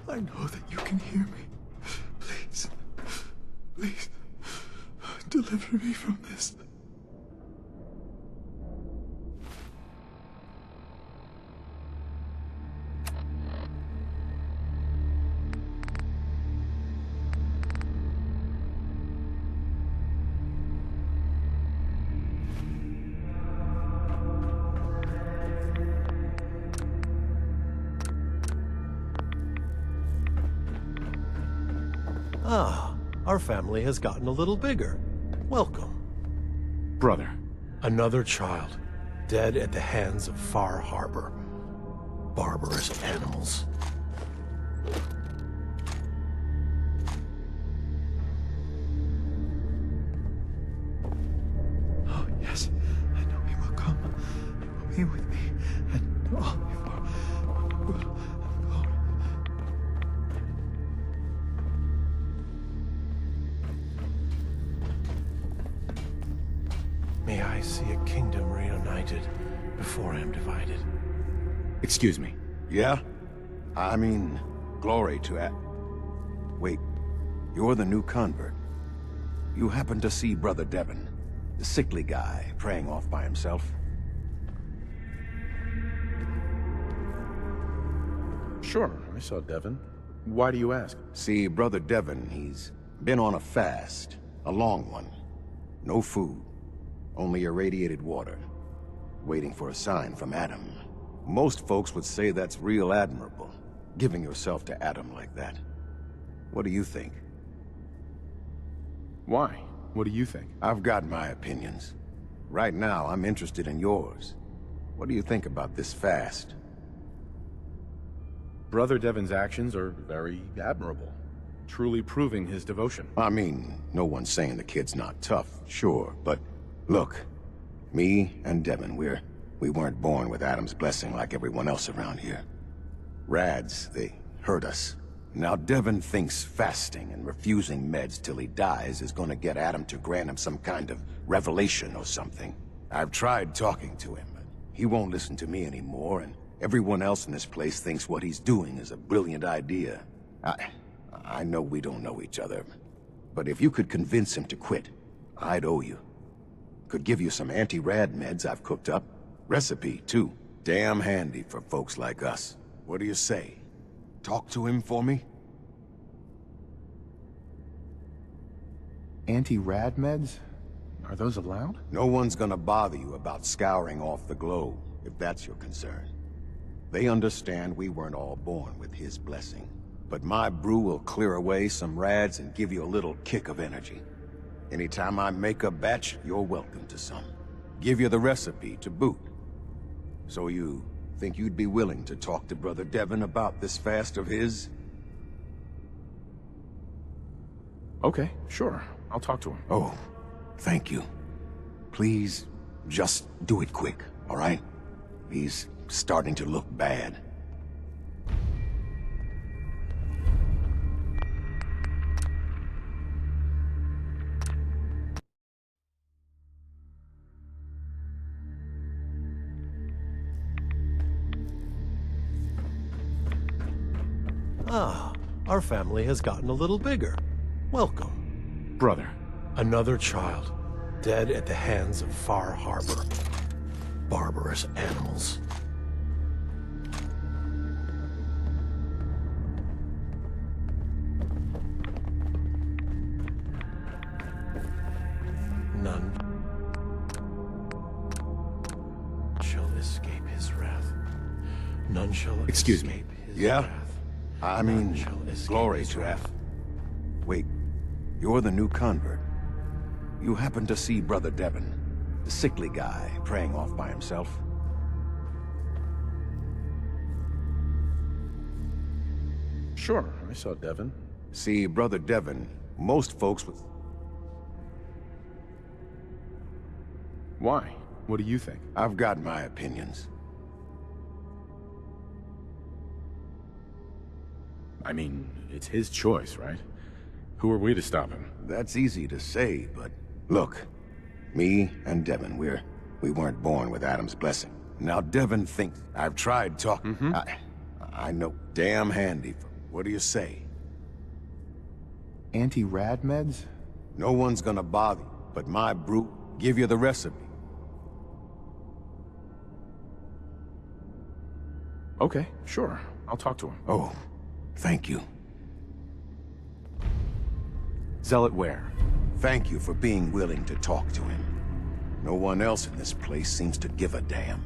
I know that you can hear me. Please, deliver me from this. Ah, our family has gotten a little bigger. Welcome. Brother. Another child, dead at the hands of Far Harbor. Barbarous animals. Oh, yes. I know he will come. He will be with me. And all before will have gone. May I see a kingdom reunited before I am divided. Excuse me. Yeah? I mean, glory to it. Wait, you're the new convert. You happen to see Brother Devon, the sickly guy praying off by himself? Sure, I saw Devon. Why do you ask? See, Brother Devon, he's been on a fast. A long one. No food. Only irradiated water. Waiting for a sign from Adam. Most folks would say that's real admirable. Giving yourself to Adam like that. What do you think? Why? What do you think? I've got my opinions. Right now, I'm interested in yours. What do you think about this fast? Brother Devon's actions are very admirable. Truly proving his devotion. I mean, no one's saying the kid's not tough, sure, but look, me and Devon, we weren't born with Adam's blessing like everyone else around here. Rads, they hurt us. Now Devon thinks fasting and refusing meds till he dies is gonna get Adam to grant him some kind of revelation or something. I've tried talking to him, but he won't listen to me anymore, and everyone else in this place thinks what he's doing is a brilliant idea. I know we don't know each other, but if you could convince him to quit, I'd owe you. Could give you some anti-rad meds I've cooked up. Recipe, too. Damn handy for folks like us. What do you say? Talk to him for me? Anti-rad meds? Are those allowed? No one's gonna bother you about scouring off the globe, if that's your concern. They understand we weren't all born with his blessing. But my brew will clear away some rads and give you a little kick of energy. Anytime I make a batch, you're welcome to some. Give you the recipe to boot. So you think you'd be willing to talk to Brother Devon about this fast of his? Okay, sure. I'll talk to him. Oh, thank you. Please, just do it quick, all right? He's starting to look bad. Ah, our family has gotten a little bigger. Welcome. Brother. Another child, dead at the hands of Far Harbor. Barbarous animals. None shall escape his wrath. None shall Excuse me. escape his Yeah? wrath. I mean, None shall escape glory his to wrath. that. Wait, you're the new convert. You happen to see Brother Devon, the sickly guy praying off by himself? Sure, I saw Devon. See, Brother Devon, most folks would... Why? What do you think? I've got my opinions. I mean, it's his choice, right? Who are we to stop him? That's easy to say, but... Look, me and Devon, we weren't born with Adam's blessing. Now Devon thinks... I've tried talking... I know. Damn handy. What do you say? Anti-rad meds? No one's gonna bother you, but my brew... Give you the recipe. Okay, sure. I'll talk to him. Oh, thank you. Zealot where? Thank you for being willing to talk to him. No one else in this place seems to give a damn.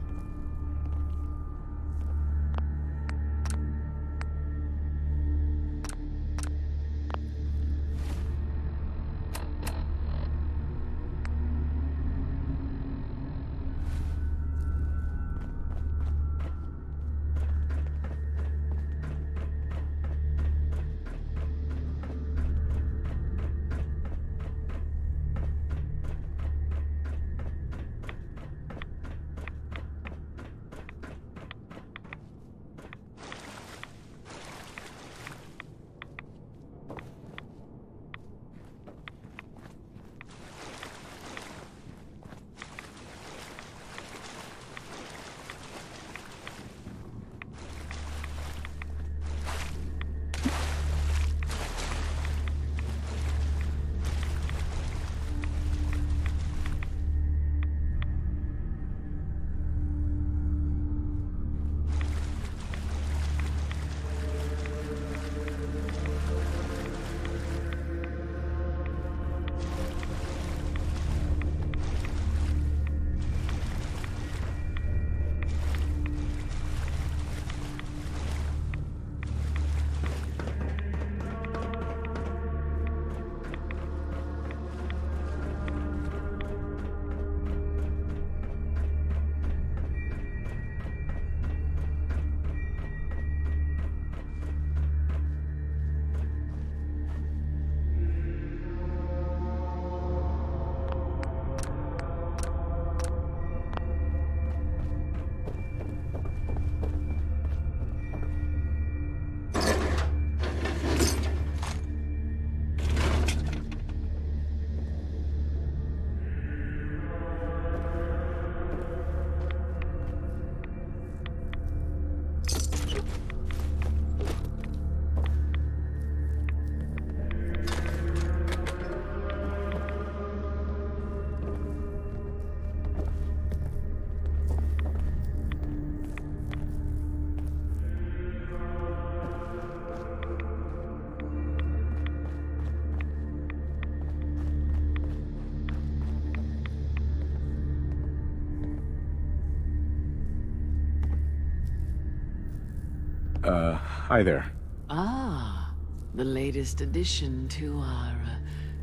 Hi there. Ah, the latest addition to our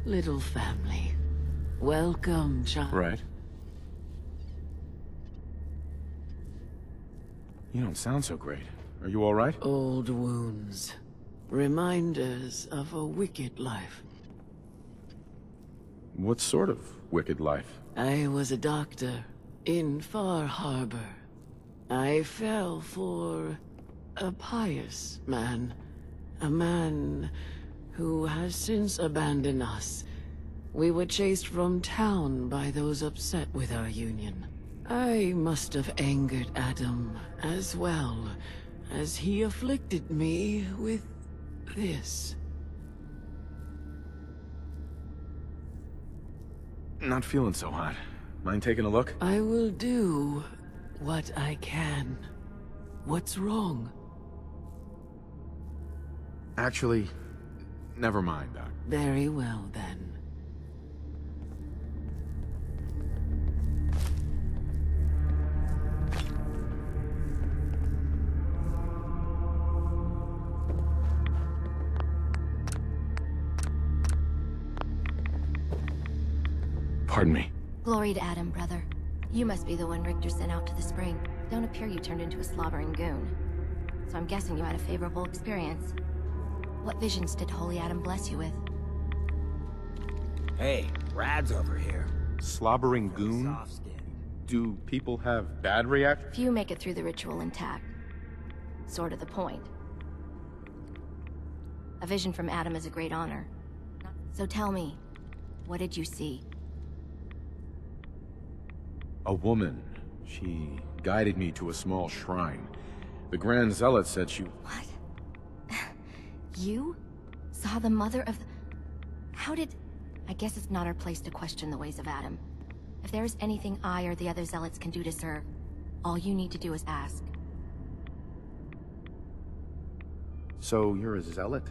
little family. Welcome, child. Right. You don't sound so great. Are you all right? Old wounds. Reminders of a wicked life. What sort of wicked life? I was a doctor in Far Harbor. I fell for a pious man. A man who has since abandoned us. We were chased from town by those upset with our union. I must have angered Adam as well, as he afflicted me with this. Not feeling so hot. Mind taking a look? I will do what I can. What's wrong? Actually, never mind, Doc. Very well, then. Pardon me. Glory to Adam, brother. You must be the one Richter sent out to the spring. Don't appear you turned into a slobbering goon. So I'm guessing you had a favorable experience. What visions did Holy Adam bless you with? Hey, Rad's over here. Slobbering goon? Do people have bad reactions? Few make it through the ritual intact. Sort of the point. A vision from Adam is a great honor. So tell me, what did you see? A woman. She guided me to a small shrine. The Grand Zealot said she... What? You? Saw the mother of the... How did... I guess it's not our place to question the ways of Adam. If there is anything I or the other Zealots can do to serve, all you need to do is ask. So you're a Zealot?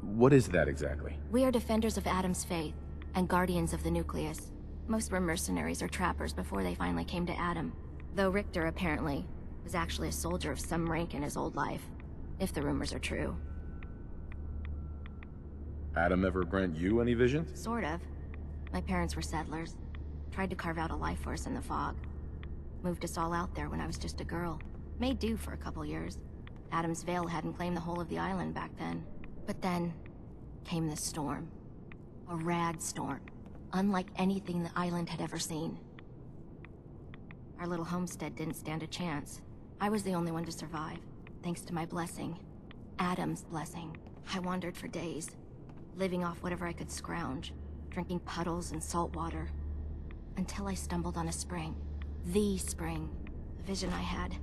What is that exactly? We are defenders of Adam's faith, and guardians of the nucleus. Most were mercenaries or trappers before they finally came to Adam. Though Richter, apparently, was actually a soldier of some rank in his old life. If the rumors are true. Adam ever grant you any visions? Sort of. My parents were settlers. Tried to carve out a life for us in the fog. Moved us all out there when I was just a girl. Made do for a couple years. Adam's Veil hadn't claimed the whole of the island back then. But then came this storm. A rad storm. Unlike anything the island had ever seen. Our little homestead didn't stand a chance. I was the only one to survive, thanks to my blessing. Adam's blessing. I wandered for days, living off whatever I could scrounge, drinking puddles and salt water, until I stumbled on a spring. The spring. The vision I had.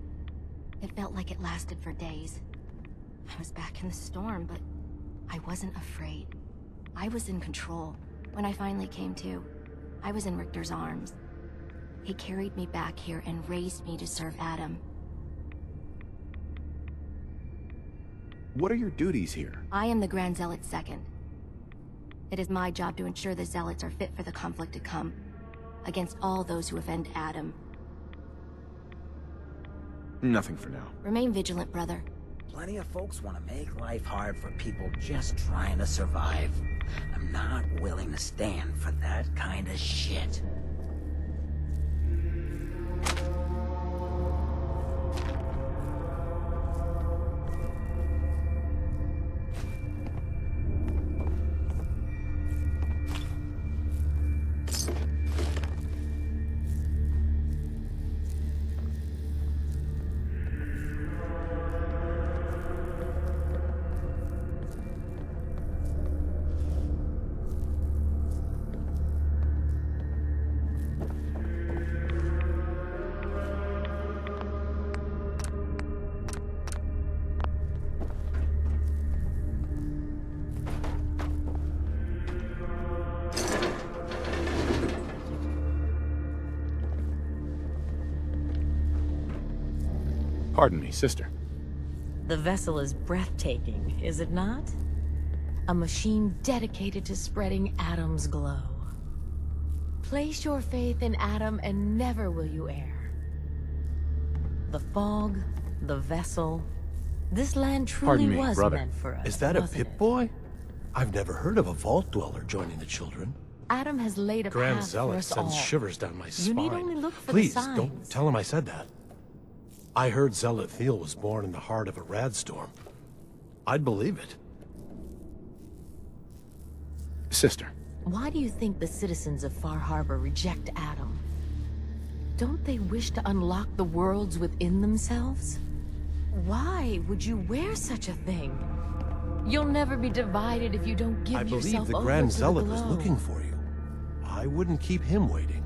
It felt like it lasted for days. I was back in the storm, but I wasn't afraid. I was in control. When I finally came to, I was in Richter's arms. He carried me back here and raised me to serve Adam. What are your duties here? I am the Grand Zealot Second. It is my job to ensure the Zealots are fit for the conflict to come, against all those who offend Adam. Nothing for now. Remain vigilant, brother. Plenty of folks want to make life hard for people just trying to survive. I'm not willing to stand for that kind of shit. Pardon me, sister. The vessel is breathtaking, is it not? A machine dedicated to spreading Adam's glow. Place your faith in Adam and never will you err. The fog, the vessel, This land Pardon truly me, was brother. meant for us. Is that a wasn't it? Pip-Boy? I've never heard of a vault dweller joining the children. Adam has laid a Grand path for Zealot us sends all. shivers down my spine. You need only look for Please, the signs. don't tell him I said that. I heard Zealot Thiel was born in the heart of a radstorm. I'd believe it. Sister. Why do you think the citizens of Far Harbor reject Adam? Don't they wish to unlock the worlds within themselves? Why would you wear such a thing? You'll never be divided if you don't give I yourself believe the over Grand to Zealot the was glow. looking for you. I wouldn't keep him waiting.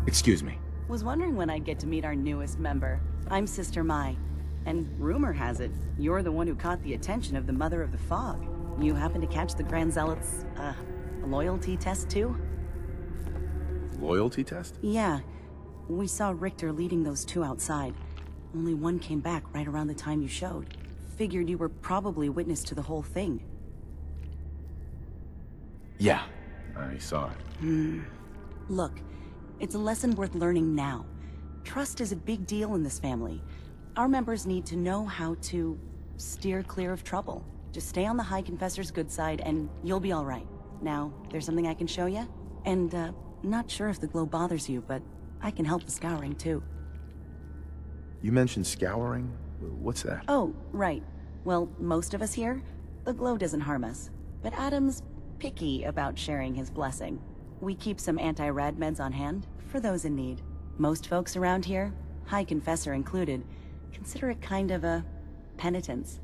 Excuse me. Was wondering when I'd get to meet our newest member. I'm Sister Mai, and rumor has it, you're the one who caught the attention of the Mother of the Fog. You happen to catch the Grand Zealot's, loyalty test too? Loyalty test? Yeah. We saw Richter leading those two outside. Only one came back right around the time you showed. Figured you were probably witness to the whole thing. Yeah, I saw it. Look, it's a lesson worth learning now. Trust is a big deal in this family. Our members need to know how to steer clear of trouble. Just stay on the High Confessor's good side and you'll be all right. Now, there's something I can show you? And, not sure if the glow bothers you, but I can help with scouring too. You mentioned scouring? What's that? Oh, right. Well, most of us here, the glow doesn't harm us. But Adam's picky about sharing his blessing. We keep some anti-rad meds on hand for those in need. Most folks around here, High Confessor included, consider it kind of a penitence.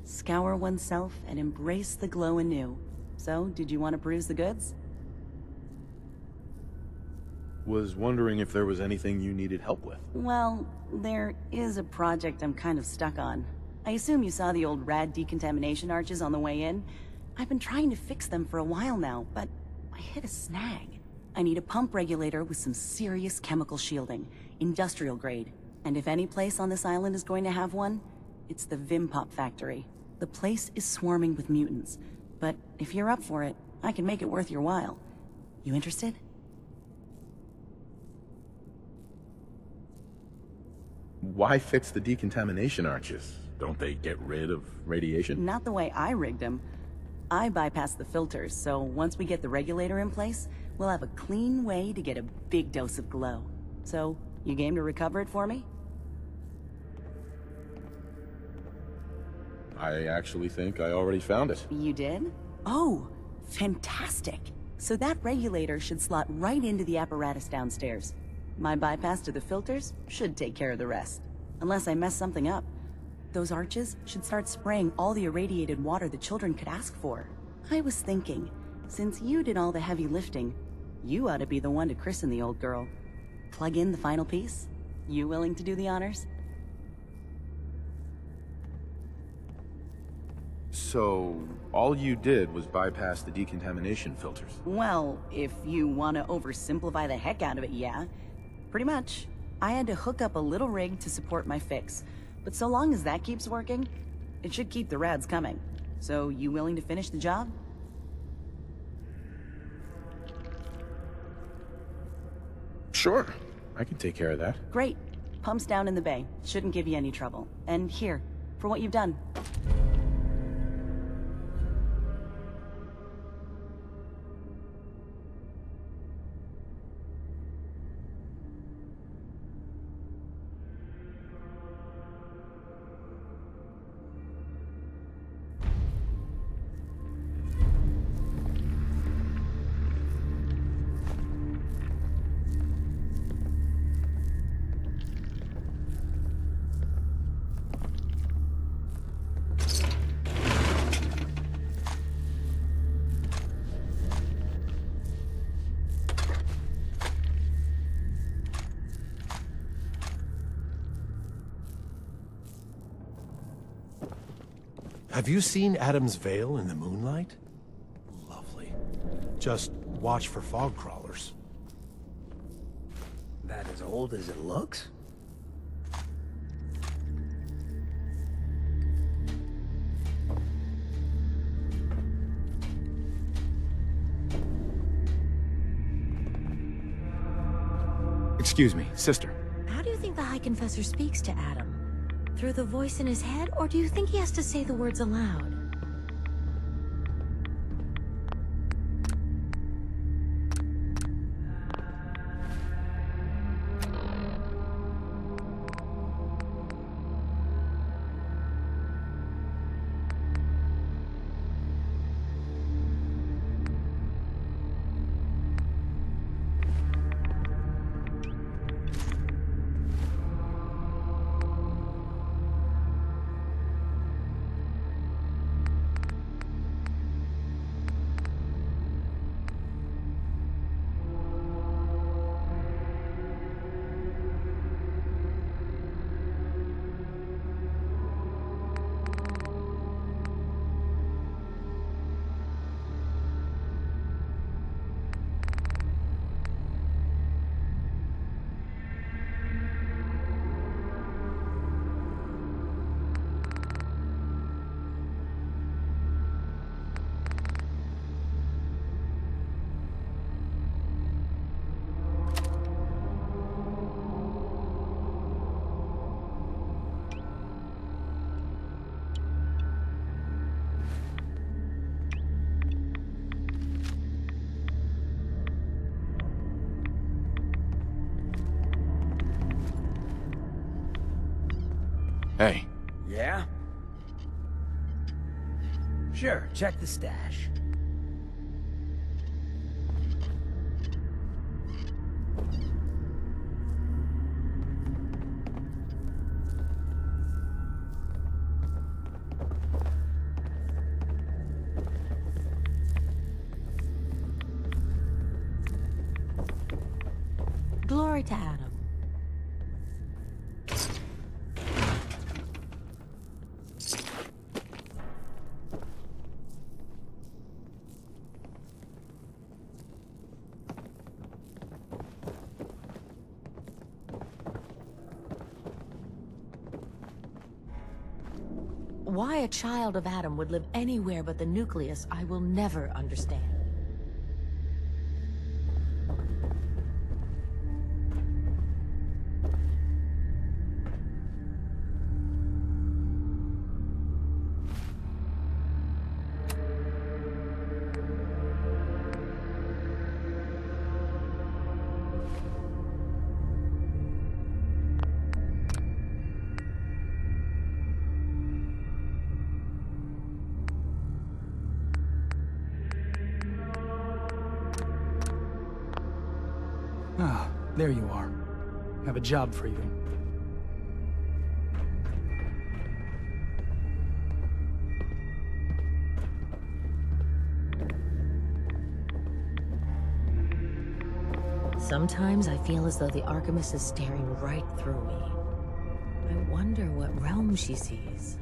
Scour oneself and embrace the glow anew. So, did you want to peruse the goods? Was wondering if there was anything you needed help with. Well, there is a project I'm kind of stuck on. I assume you saw the old rad decontamination arches on the way in. I've been trying to fix them for a while now, but I hit a snag. I need a pump regulator with some serious chemical shielding, industrial grade. And if any place on this island is going to have one, it's the Vimpop factory. The place is swarming with mutants, but if you're up for it, I can make it worth your while. You interested? Why fix the decontamination arches? Don't they get rid of radiation? Not the way I rigged them. I bypassed the filters, so once we get the regulator in place, we'll have a clean way to get a big dose of glow. So, you game to recover it for me? I actually think I already found it. You did? Oh, fantastic. So that regulator should slot right into the apparatus downstairs. My bypass to the filters should take care of the rest. Unless I mess something up. Those arches should start spraying all the irradiated water the children could ask for. I was thinking, since you did all the heavy lifting, you ought to be the one to christen the old girl. Plug in the final piece? You willing to do the honors? So, all you did was bypass the decontamination filters? Well, if you want to oversimplify the heck out of it, yeah. Pretty much. I had to hook up a little rig to support my fix. But so long as that keeps working, it should keep the rads coming. So, you willing to finish the job? Sure. I can take care of that. Great. Pumps down in the bay. Shouldn't give you any trouble. And here, for what you've done. Have you seen Adam's Veil in the moonlight? Lovely. Just watch for fog crawlers. That as old as it looks? Excuse me, sister. How do you think the High Confessor speaks to Adam? Through the voice in his head, or do you think he has to say the words aloud? Hey. Yeah? Sure, check the stash. Glory to Adam. Why a child of Adam would live anywhere but the nucleus, I will never understand. Ah, there you are. I have a job for you. Sometimes I feel as though the Archimist is staring right through me. I wonder what realm she sees.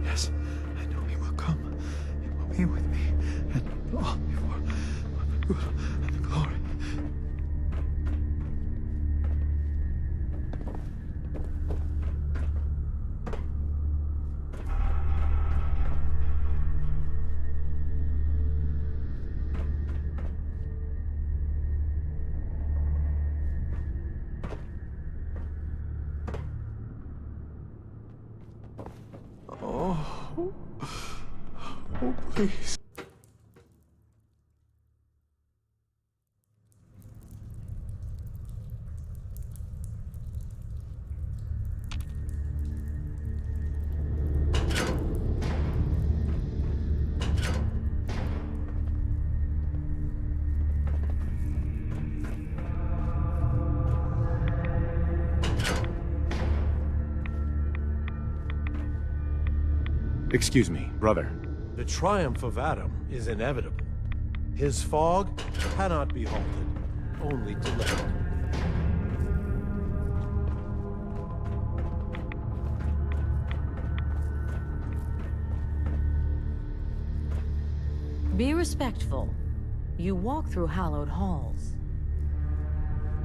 Yes, I know he will come. He will be with me, and all before the good and the glory. Oh, please. Excuse me, brother. The triumph of Adam is inevitable. His fog cannot be halted, only delayed. Be respectful. You walk through hallowed halls.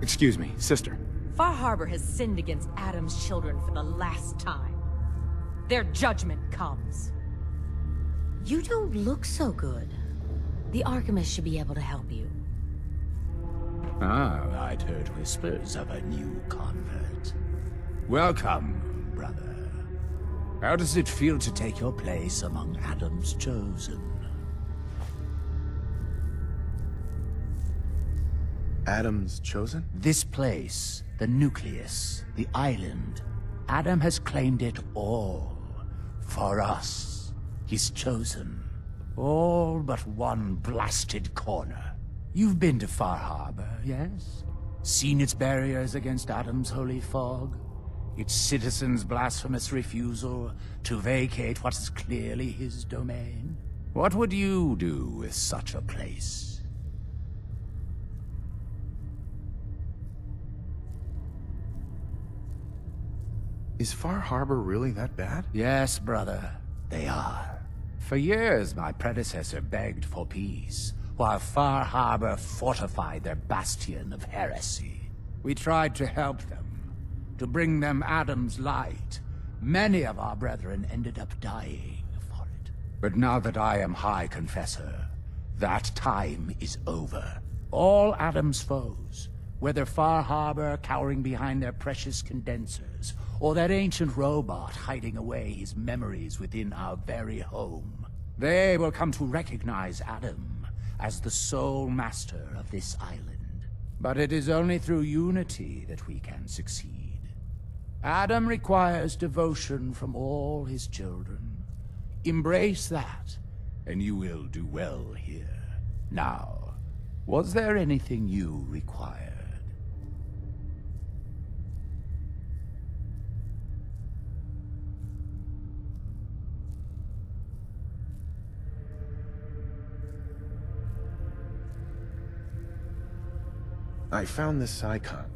Excuse me, sister. Far Harbor has sinned against Adam's children for the last time. Their judgment comes. You don't look so good. The Archimist should be able to help you. Ah, I'd heard whispers of a new convert. Welcome, brother. How does it feel to take your place among Adam's chosen? Adam's chosen? This place, the nucleus, the island, Adam has claimed it all. For us, his chosen. All but one blasted corner. You've been to Far Harbor, yes? Seen its barriers against Adam's holy fog? Its citizens' blasphemous refusal to vacate what is clearly his domain? What would you do with such a place? Is Far Harbor really that bad? Yes, brother, they are. For years, my predecessor begged for peace, while Far Harbor fortified their bastion of heresy. We tried to help them, to bring them Adam's light. Many of our brethren ended up dying for it. But now that I am High Confessor, that time is over. All Adam's foes, whether Far Harbor cowering behind their precious condensers, or that ancient robot hiding away his memories within our very home, they will come to recognize Adam as the sole master of this island. But it is only through unity that we can succeed. Adam requires devotion from all his children. Embrace that, and you will do well here. Now, was there anything you required? I found this icon.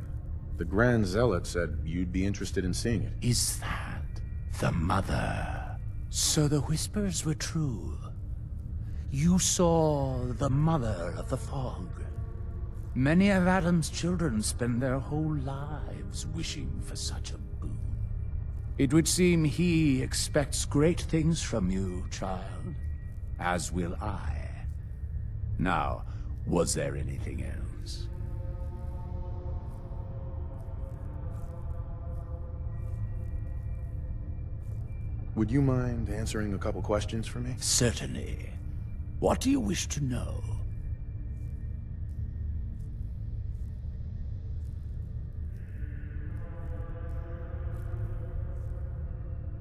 The Grand Zealot said you'd be interested in seeing it. Is that the Mother? So the whispers were true. You saw the Mother of the Fog. Many of Adam's children spend their whole lives wishing for such a boon. It would seem he expects great things from you, child. As will I. Now, was there anything else? Would you mind answering a couple questions for me? Certainly. What do you wish to know?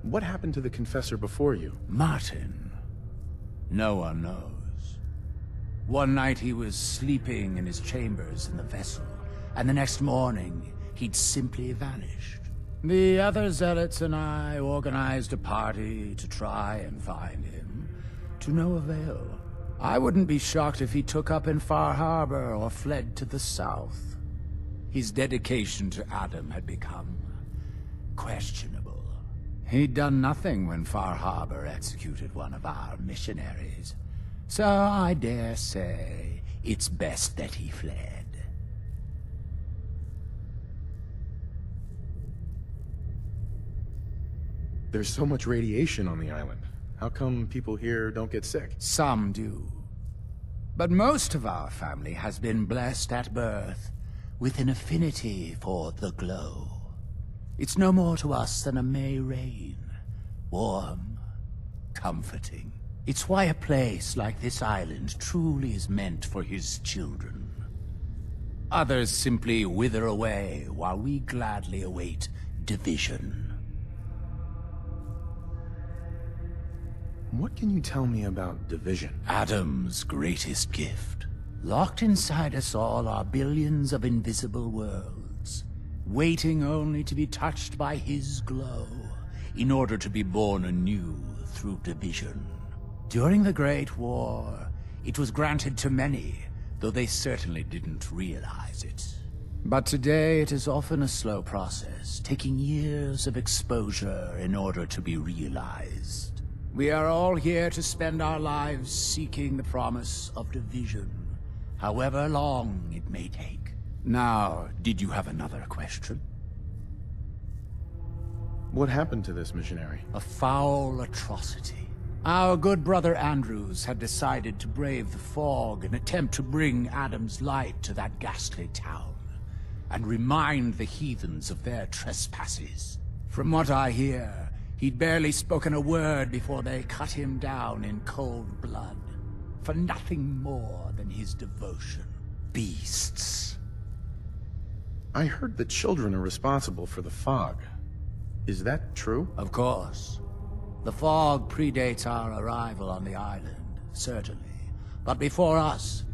What happened to the Confessor before you? Martin. No one knows. One night he was sleeping in his chambers in the vessel, and the next morning he'd simply vanished. The other zealots and I organized a party to try and find him, to no avail. I wouldn't be shocked if he took up in Far Harbor or fled to the south. His dedication to Adam had become questionable. He'd done nothing when Far Harbor executed one of our missionaries, so I dare say it's best that he fled. There's so much radiation on the island. How come people here don't get sick? Some do. But most of our family has been blessed at birth with an affinity for the glow. It's no more to us than a May rain. Warm, comforting. It's why a place like this island truly is meant for his children. Others simply wither away while we gladly await division. What can you tell me about division? Adam's greatest gift. Locked inside us all are billions of invisible worlds, waiting only to be touched by his glow, in order to be born anew through division. During the Great War, it was granted to many, though they certainly didn't realize it. But today it is often a slow process, taking years of exposure in order to be realized. We are all here to spend our lives seeking the promise of division, however long it may take. Now, did you have another question? What happened to this missionary? A foul atrocity. Our good brother Andrews had decided to brave the fog and attempt to bring Adam's light to that ghastly town, and remind the heathens of their trespasses. From what I hear, he'd barely spoken a word before they cut him down in cold blood, for nothing more than his devotion. Beasts. I heard the children are responsible for the fog. Is that true? Of course. The fog predates our arrival on the island, certainly. But before us,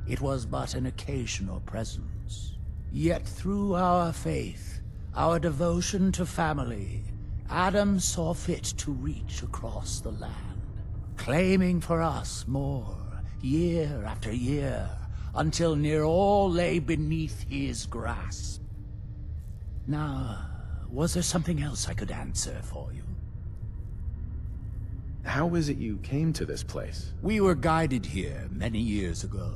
it was but an occasional presence. Yet through our faith, our devotion to family, Adam saw fit to reach across the land, claiming for us more, year after year, until near all lay beneath his grasp. Now, was there something else I could answer for you? How is it you came to this place? We were guided here many years ago,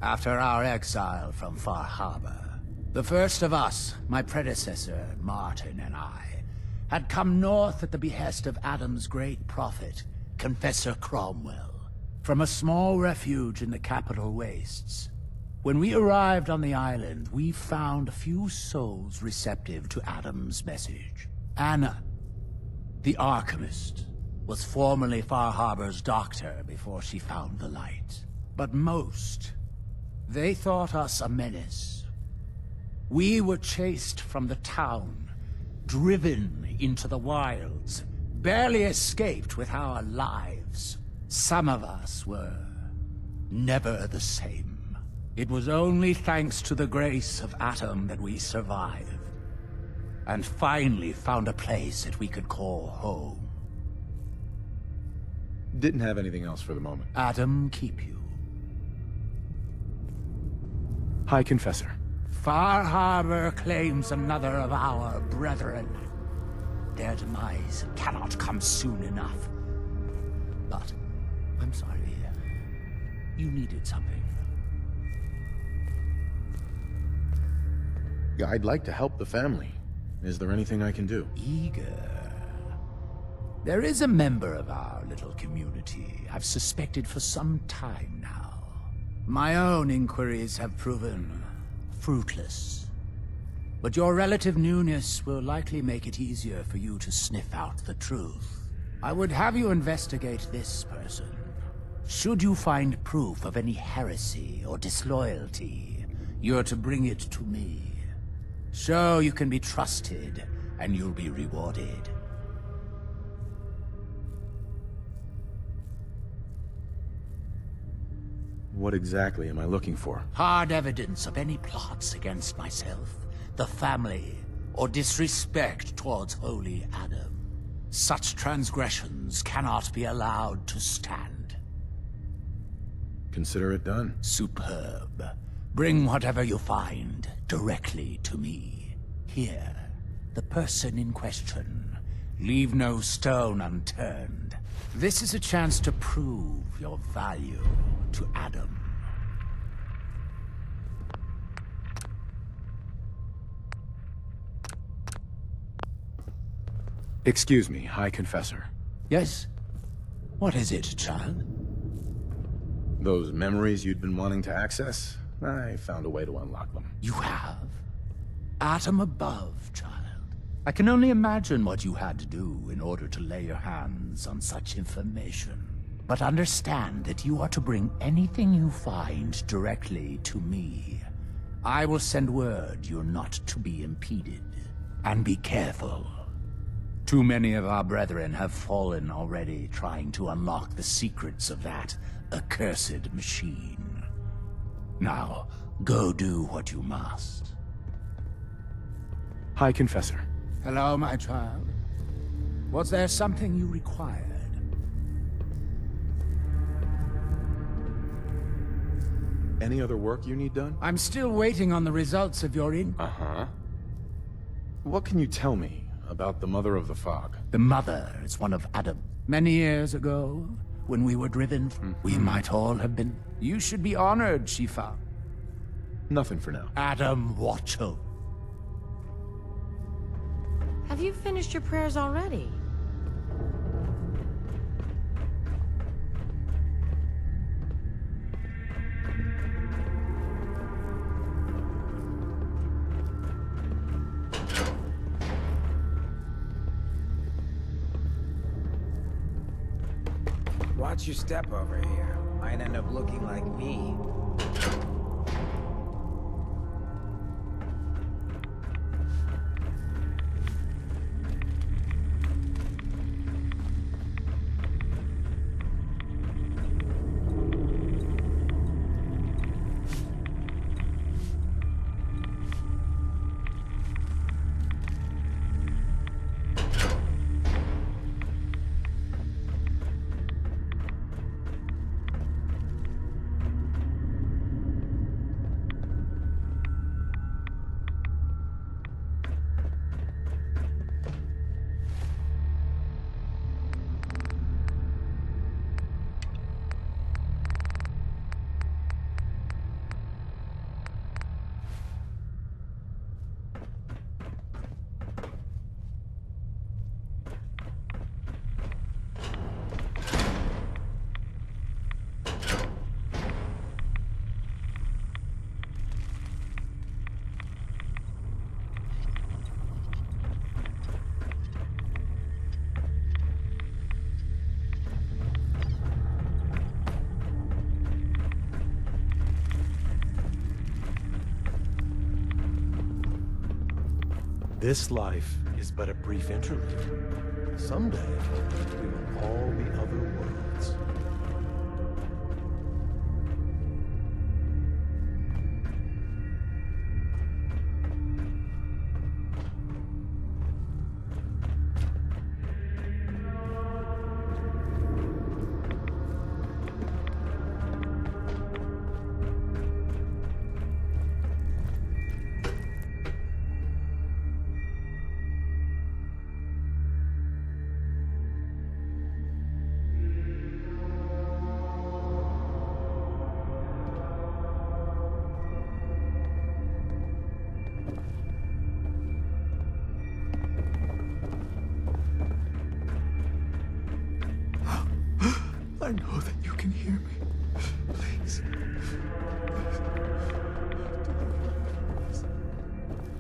after our exile from Far Harbor. The first of us, my predecessor, Martin, and I, had come north at the behest of Adam's great prophet, Confessor Cromwell, from a small refuge in the capital wastes. When we arrived on the island, we found a few souls receptive to Adam's message. Anna, the alchemist, was formerly Far Harbor's doctor before she found the light. But most, they thought us a menace. We were chased from the town, driven into the wilds, barely escaped with our lives. Some of us were never the same. It was only thanks to the grace of Adam that we survived, and finally found a place that we could call home. Didn't have anything else for the moment. Adam keep you. High Confessor. Far Harbor claims another of our brethren. Their demise cannot come soon enough. But, I'm sorry, you needed something. I'd like to help the family. Is there anything I can do? Eager. There is a member of our little community I've suspected for some time now. My own inquiries have proven fruitless. But your relative newness will likely make it easier for you to sniff out the truth. I would have you investigate this person. Should you find proof of any heresy or disloyalty, you're to bring it to me. So you can be trusted, and you'll be rewarded. What exactly am I looking for? Hard evidence of any plots against myself, the family, or disrespect towards holy Adam. Such transgressions cannot be allowed to stand. Consider it done. Superb. Bring whatever you find directly to me. Here, the person in question. Leave no stone unturned. This is a chance to prove your value to Adam. Excuse me, High Confessor. Yes? What is it, child? Those memories you'd been wanting to access? I found a way to unlock them. You have? Atom above, child. I can only imagine what you had to do in order to lay your hands on such information. But understand that you are to bring anything you find directly to me. I will send word you're not to be impeded. And be careful. Too many of our brethren have fallen already trying to unlock the secrets of that accursed machine. Now, go do what you must. High Confessor. Hello, my child. Was there something you required? Any other work you need done? I'm still waiting on the results of your Uh-huh. What can you tell me about the Mother of the Fog? The mother is one of Adam. Many years ago, when we were driven, we might all have been. You should be honored, Shifa. Nothing for now. Adam, watch over. Have you finished your prayers already? Watch your step over here. Might end up looking like me. This life is but a brief interlude. Someday, we will all be other worlds. I know that you can hear me. Please.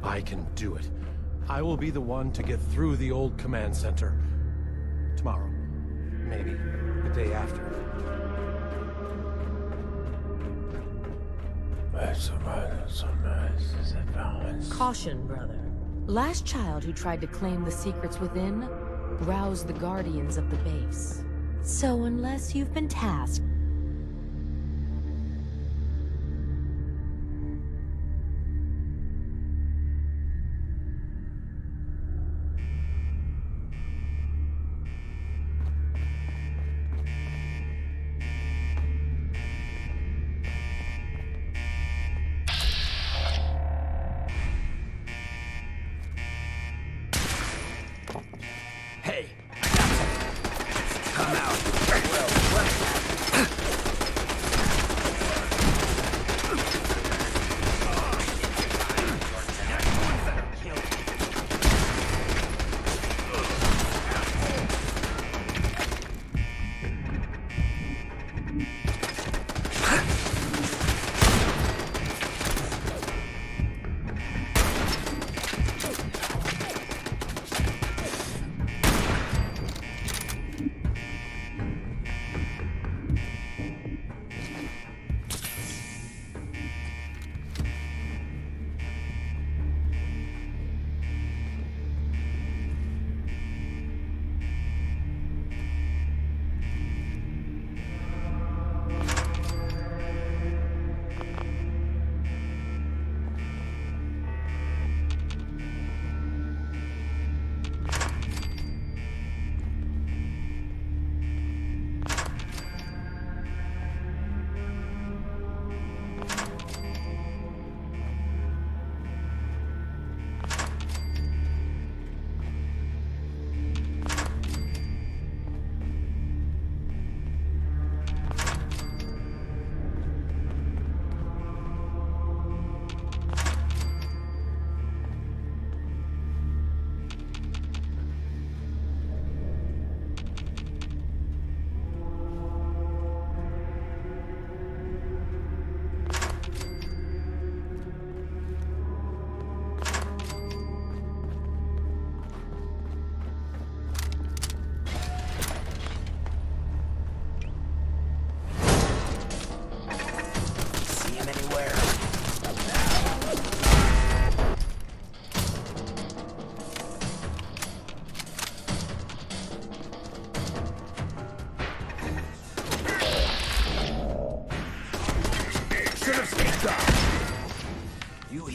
I can do it. I will be the one to get through the old command center. Tomorrow. Maybe the day after. Caution, brother. Last child who tried to claim the secrets within roused the guardians of the base. So unless you've been tasked... Hey! Come out. Well,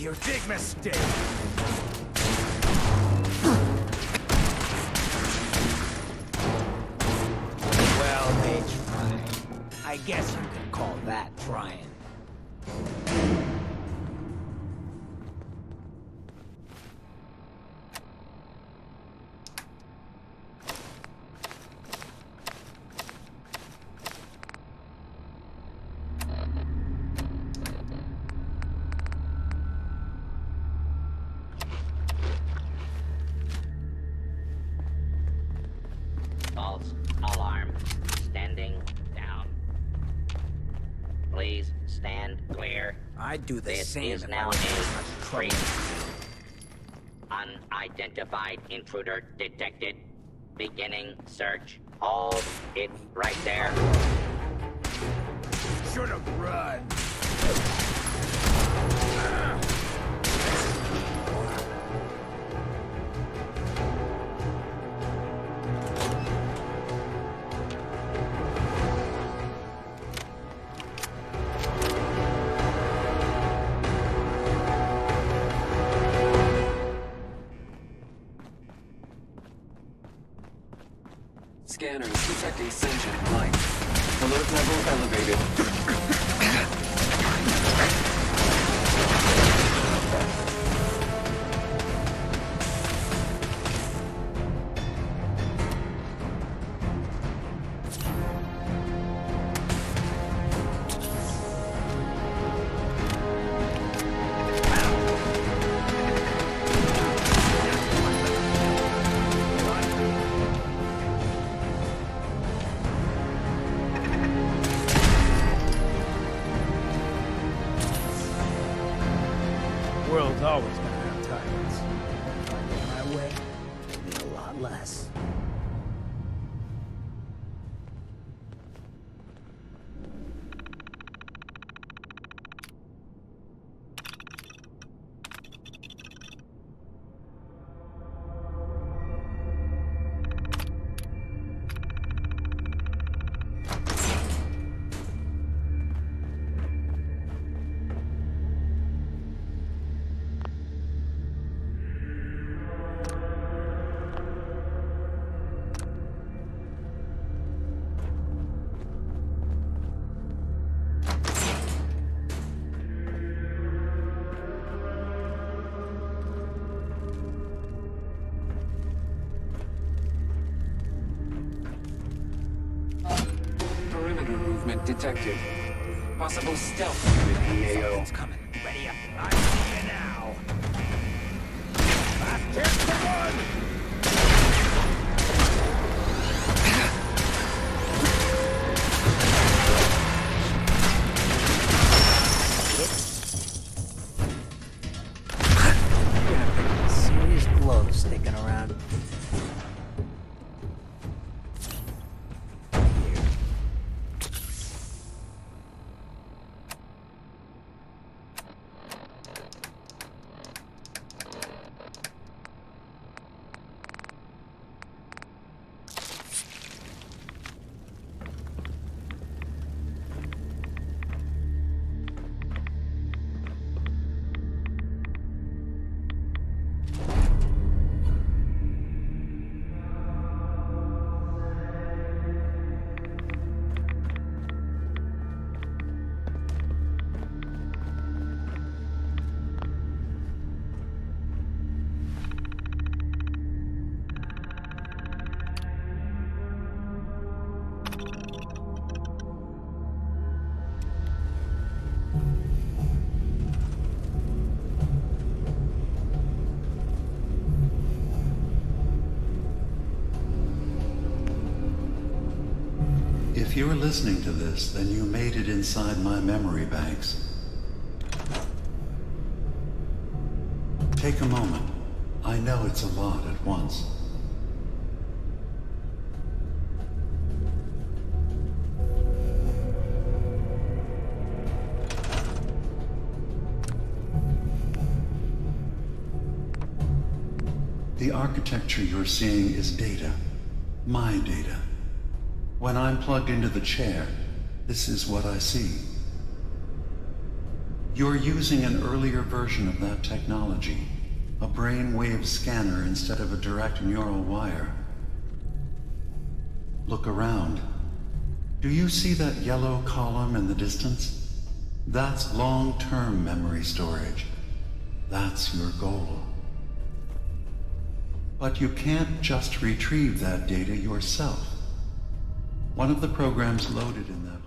your big mistake. Well, they tried. I guess you could call that trying. False alarm. Standing down. Please stand clear. I'd do the This same is if now I was in a this much trouble. free. Unidentified intruder detected. Beginning search. Hold it right there. Should have run. Scanners detecting sentient life. Alert level elevated. World's always gonna have tyrants. If I get my way, It'll be a lot less. Perimeter movement detected. Possible stealth with EAO. Something's coming. Ready up. I see you now. Last chance to run. You're gonna pick a serious blow sticking around. If you're listening to this, then you made it inside my memory banks. Take a moment. I know it's a lot at once. The architecture you're seeing is data. My data. When I'm plugged into the chair, this is what I see. You're using an earlier version of that technology, a brainwave scanner instead of a direct neural wire. Look around. Do you see that yellow column in the distance? That's long-term memory storage. That's your goal. But you can't just retrieve that data yourself. One of the programs loaded in that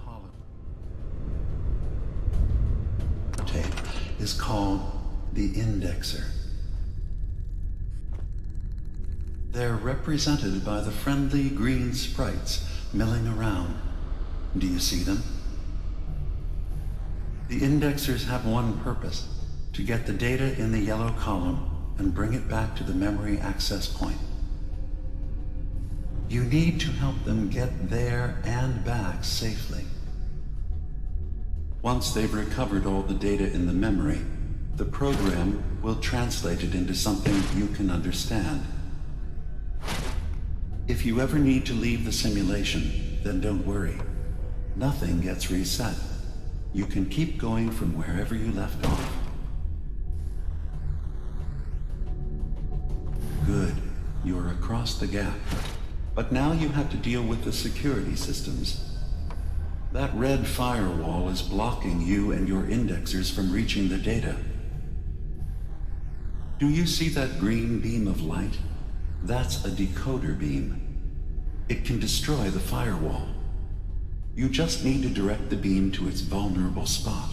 holotape is called the Indexer. They're represented by the friendly green sprites milling around. Do you see them? The Indexers have one purpose: to get the data in the yellow column and bring it back to the memory access point. You need to help them get there and back safely. Once they've recovered all the data in the memory, the program will translate it into something you can understand. If you ever need to leave the simulation, then don't worry. Nothing gets reset. You can keep going from wherever you left off. Good. You're across the gap. But now you have to deal with the security systems. That red firewall is blocking you and your indexers from reaching the data. Do you see that green beam of light? That's a decoder beam. It can destroy the firewall. You just need to direct the beam to its vulnerable spot.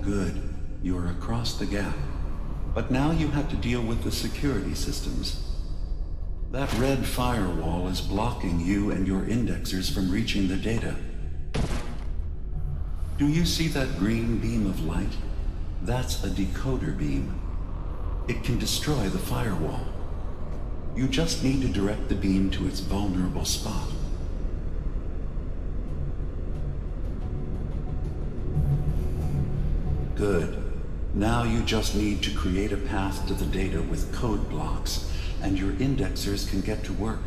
Good. You're across the gap. But now you have to deal with the security systems. That red firewall is blocking you and your indexers from reaching the data. Do you see that green beam of light? That's a decoder beam. It can destroy the firewall. You just need to direct the beam to its vulnerable spot. Good. Now you just need to create a path to the data with code blocks, and your indexers can get to work.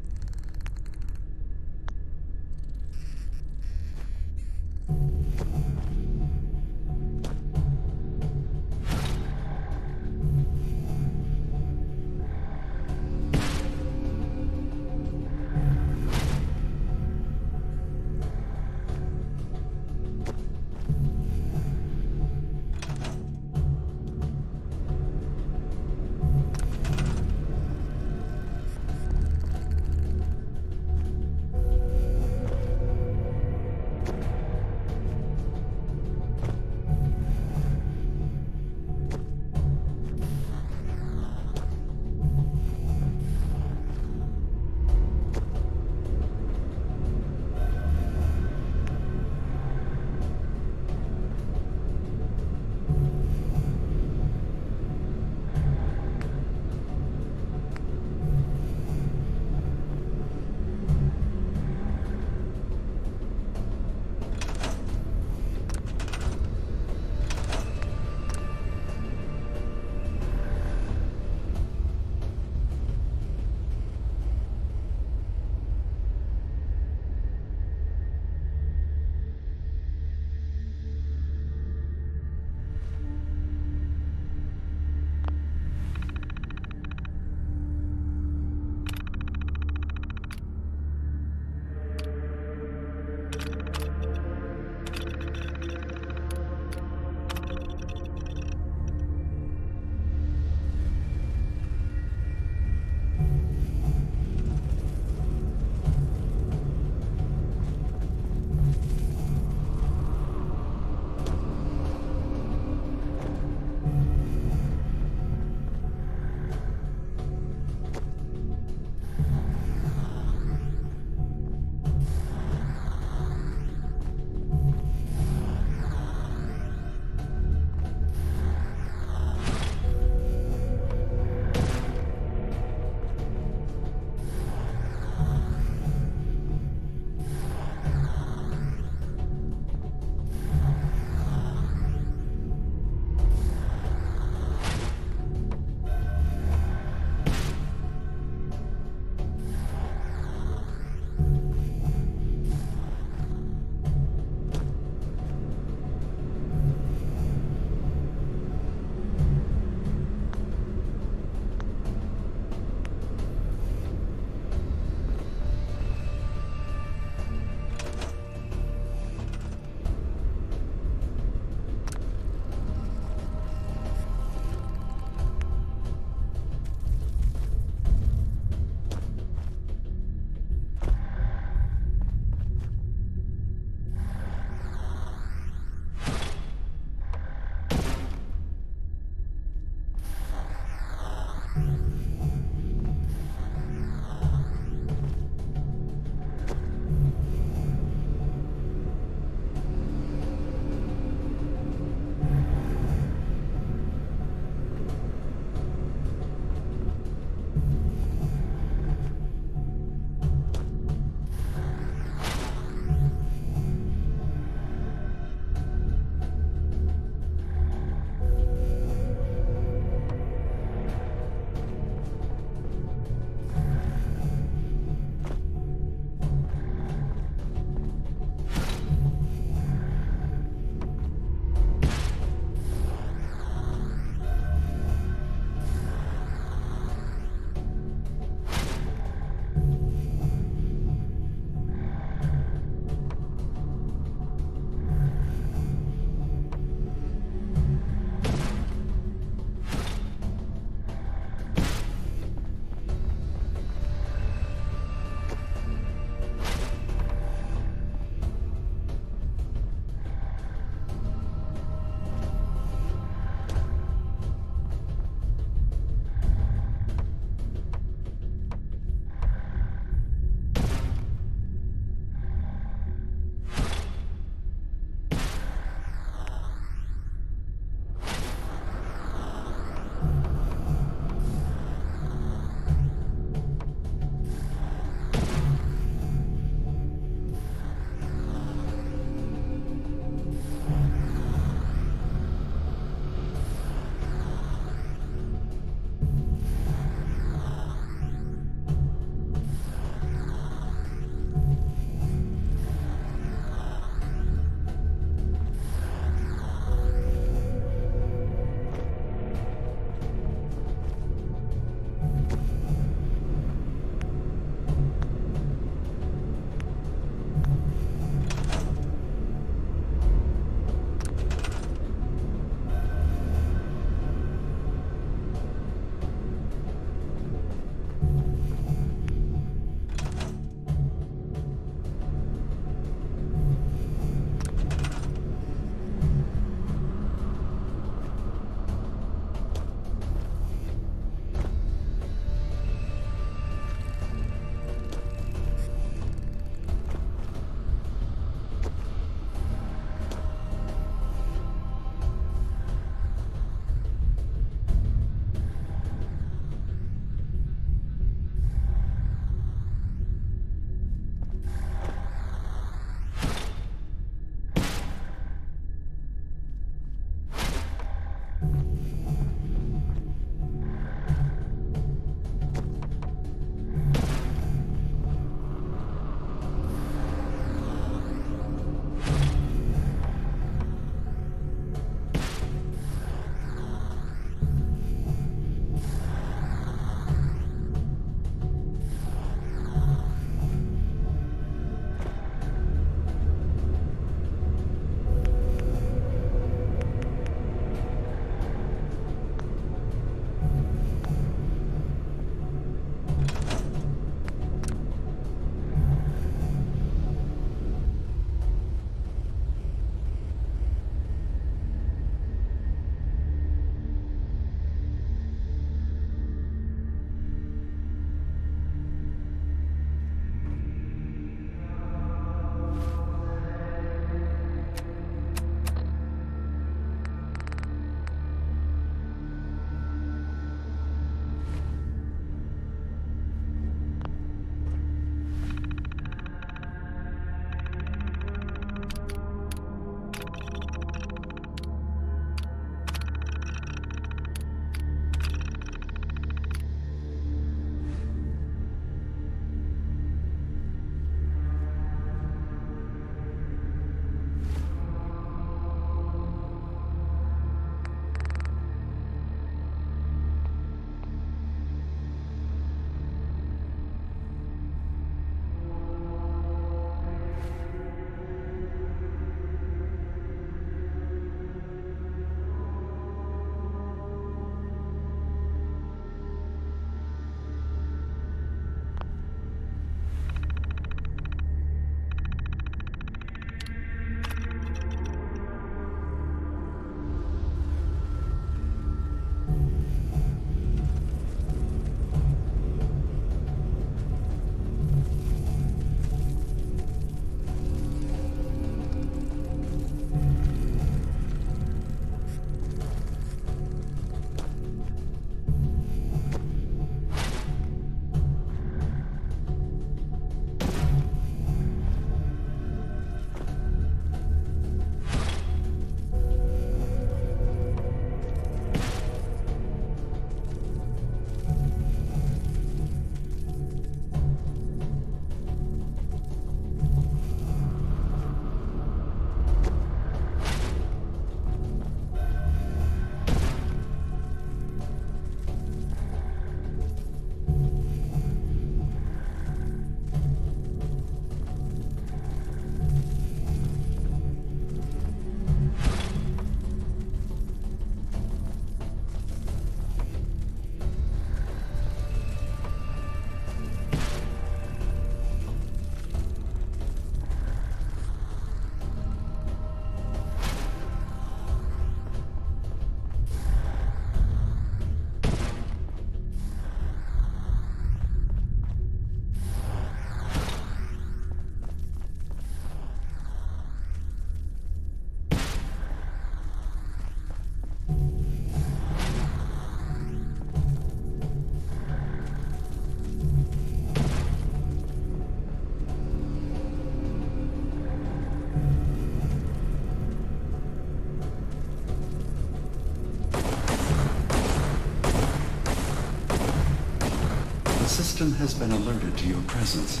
system has been alerted to your presence.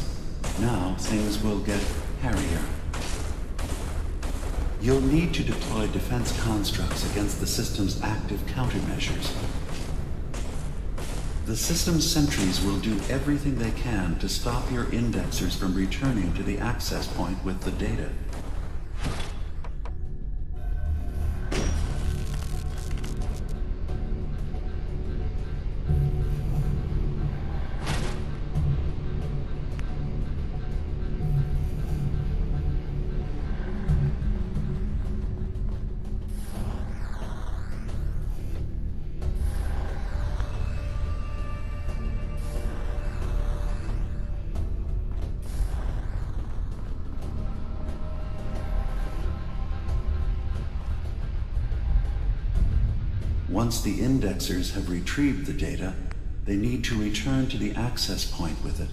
Now things will get hairier. You'll need to deploy defense constructs against the system's active countermeasures. The system's sentries will do everything they can to stop your indexers from returning to the access point with the data. Once the indexers have retrieved the data, they need to return to the access point with it.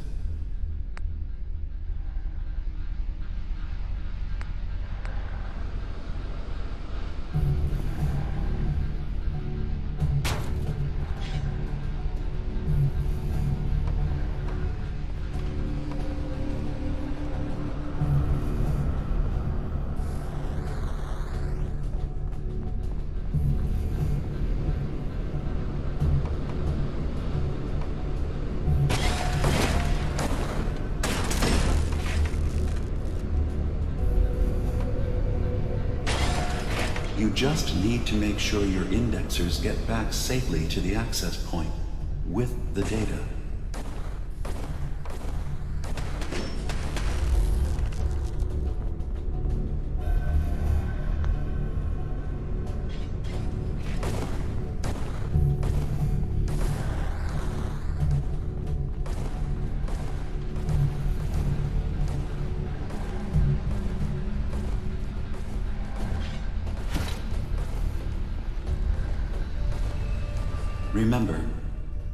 You just need to make sure your indexers get back safely to the access point with the data. Remember,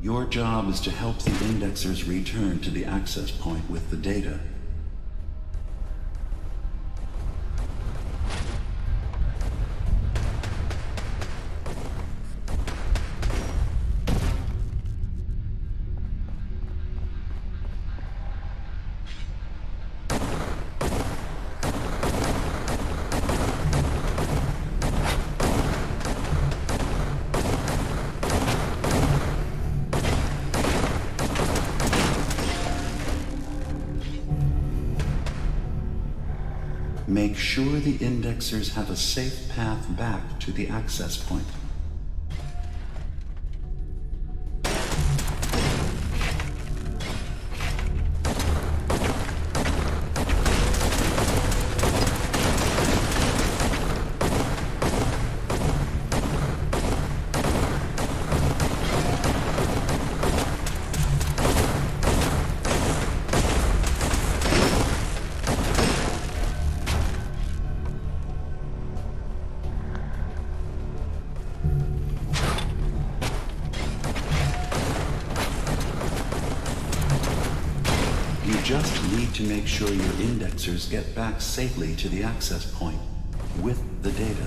your job is to help the indexers return to the access point with the data. Make sure the indexers have a safe path back to the access point. Just need to make sure your indexers get back safely to the access point with the data.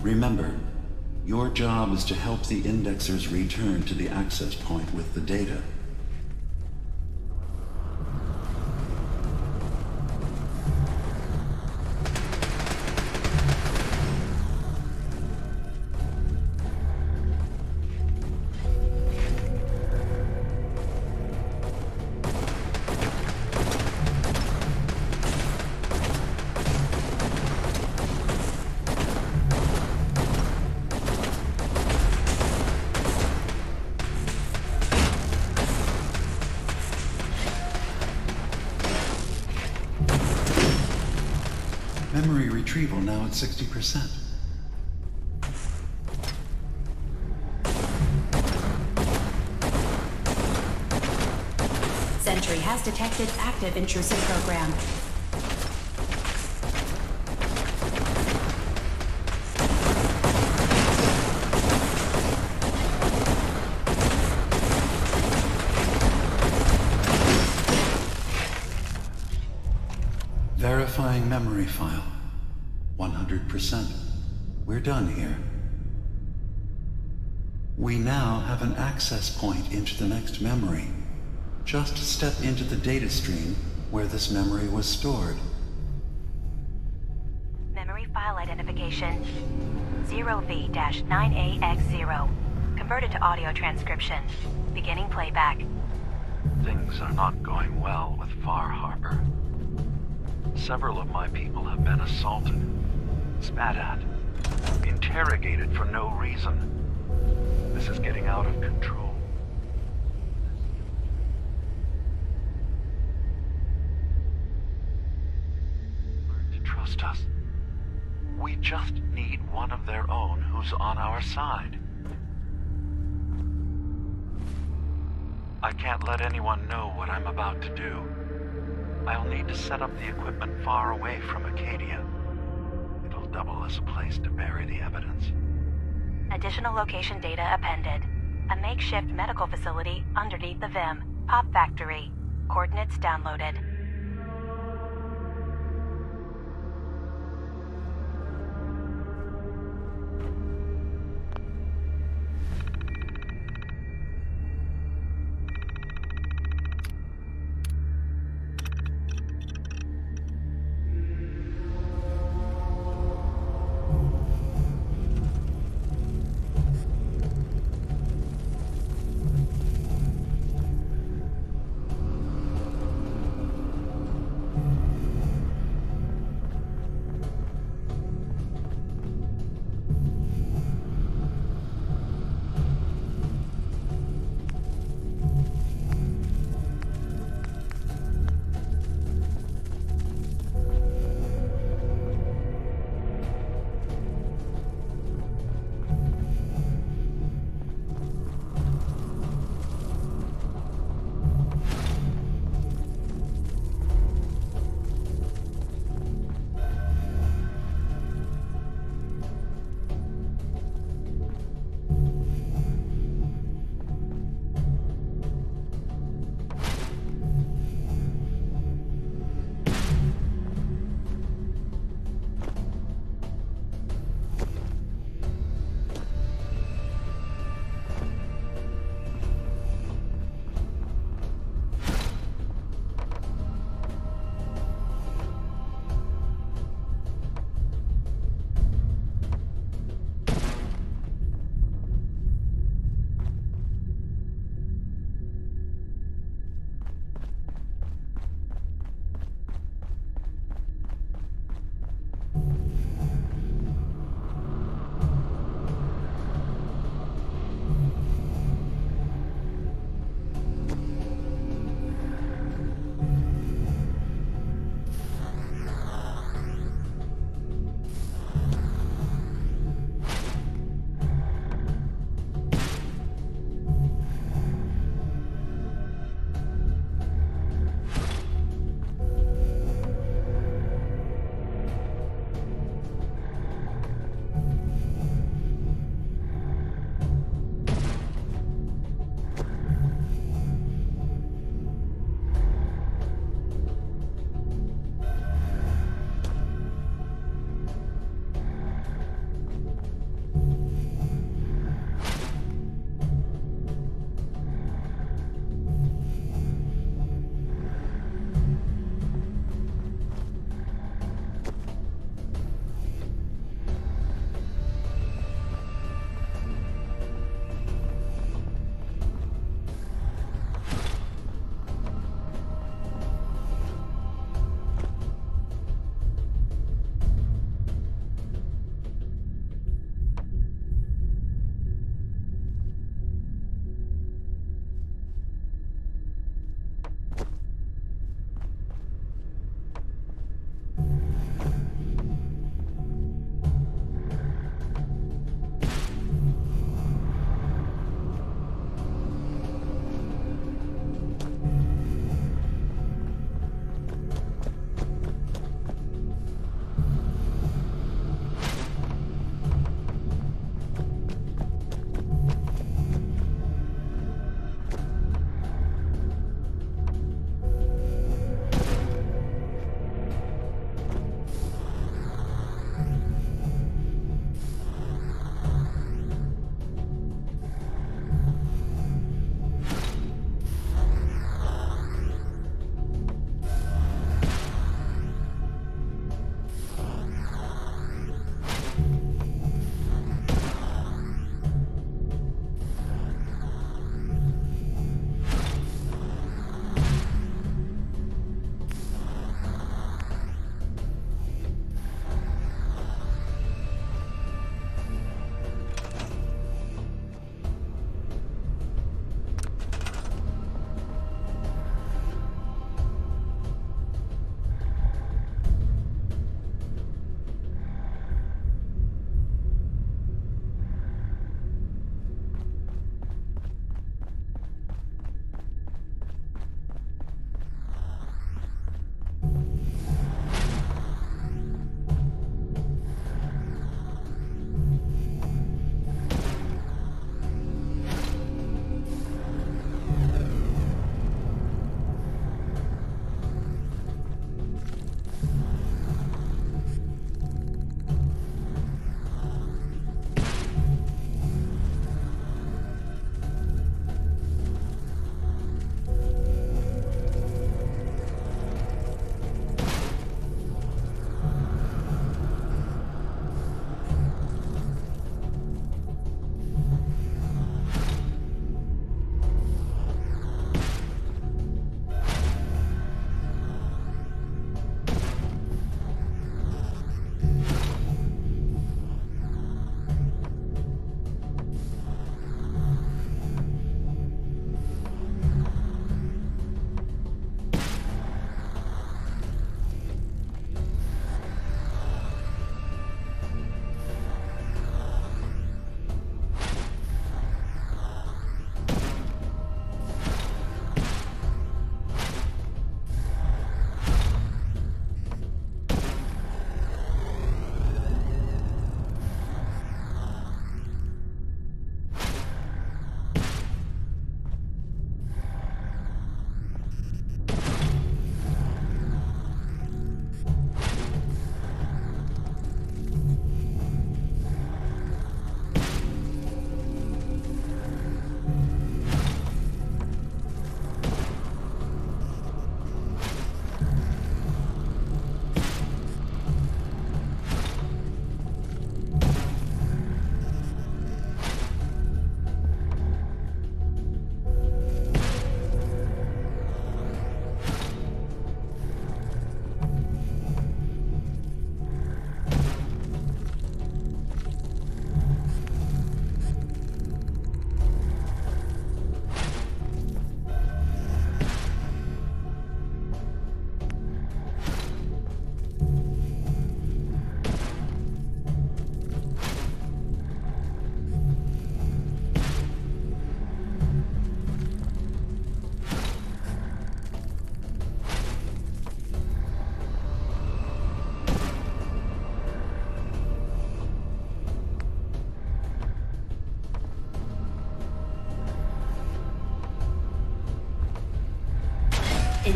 Remember, your job is to help the indexers return to the access point with the data. Memory retrieval now at 60%. telemetry has detected active intrusive program. Verifying memory file. 100%. We're done here. We now have an access point into the next memory. Just step into the data stream where this memory was stored. Memory file identification 0V-9AX0. Converted to audio transcription. Beginning playback. Things are not going well with Far Harbor. Several of my people have been assaulted, spat at, interrogated for no reason. This is getting out of control. Learn to trust us. We just need one of their own who's on our side. I can't let anyone know what I'm about to do. I'll need to set up the equipment far away from Acadia. It'll double as a place to bury the evidence. Additional location data appended. A makeshift medical facility underneath the VIM. Pop factory. Coordinates downloaded.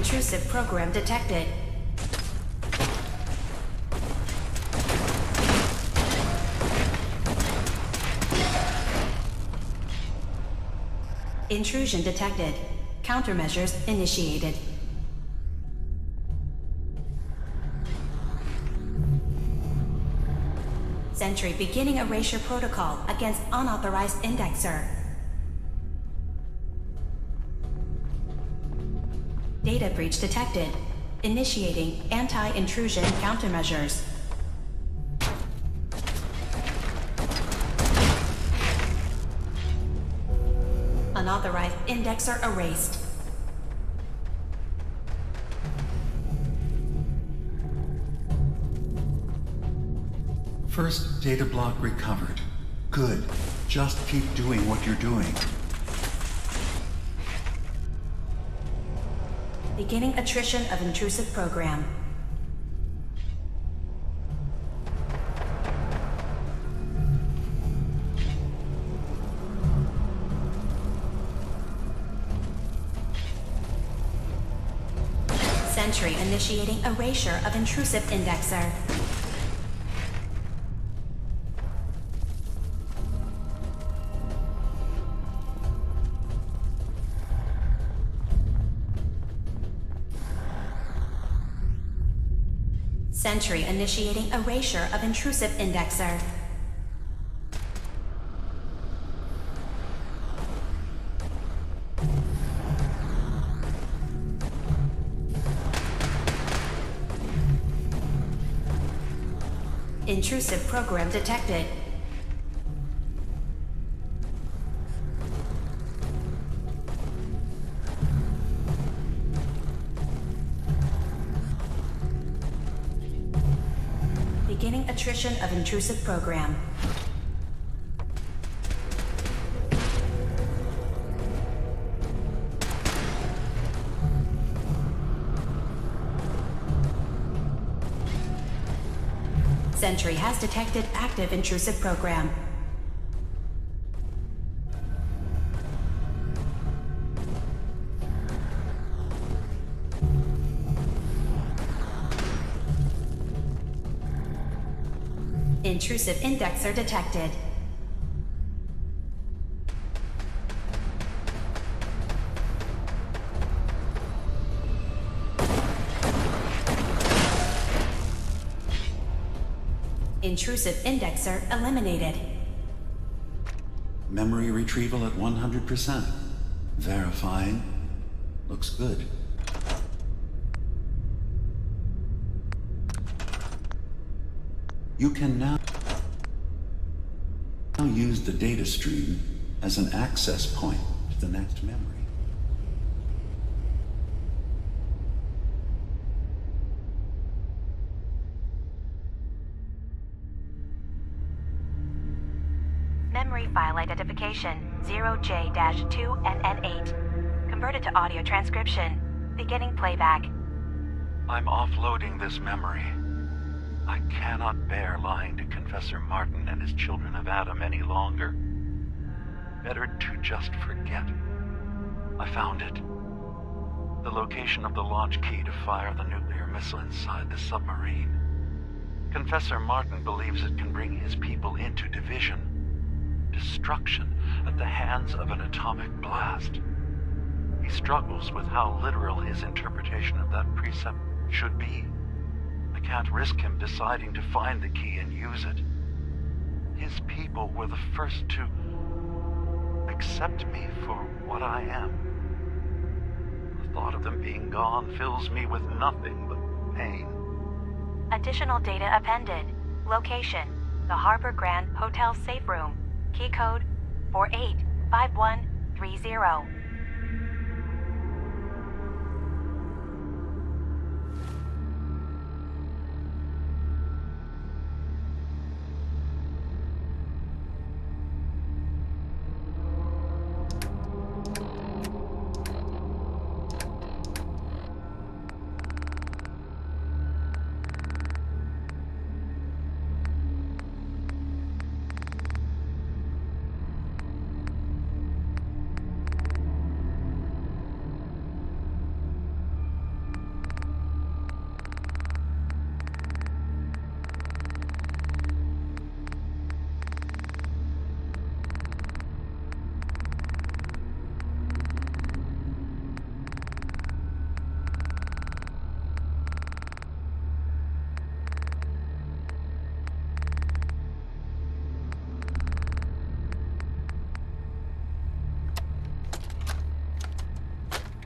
Intrusive program detected. Intrusion detected. Countermeasures initiated. Sentry beginning erasure protocol against unauthorized indexer. Data breach detected. Initiating anti-intrusion countermeasures. Unauthorized indexer erased. First data block recovered. Good. Just keep doing what you're doing. Beginning attrition of intrusive program. Sentry initiating erasure of intrusive indexer. Sentry initiating erasure of intrusive indexer. Intrusive program detected. Beginning attrition of intrusive program. Sentry has detected active intrusive program. Intrusive indexer detected. Intrusive indexer eliminated. Memory retrieval at 100%. Verifying. Looks good. You can now use the data stream as an access point to the next memory. Memory file identification 0J-2NN8. Converted to audio transcription. Beginning playback. I'm offloading this memory. I cannot bear lying to Confessor Martin and his children of Adam any longer. Better to just forget. I found it. The location of the launch key to fire the nuclear missile inside the submarine. Confessor Martin believes it can bring his people into division. Destruction at the hands of an atomic blast. He struggles with how literal his interpretation of that precept should be. I can't risk him deciding to find the key and use it. His people were the first to accept me for what I am. The thought of them being gone fills me with nothing but pain. Additional data appended. Location: the Harbor Grand Hotel safe room. Key code 485130.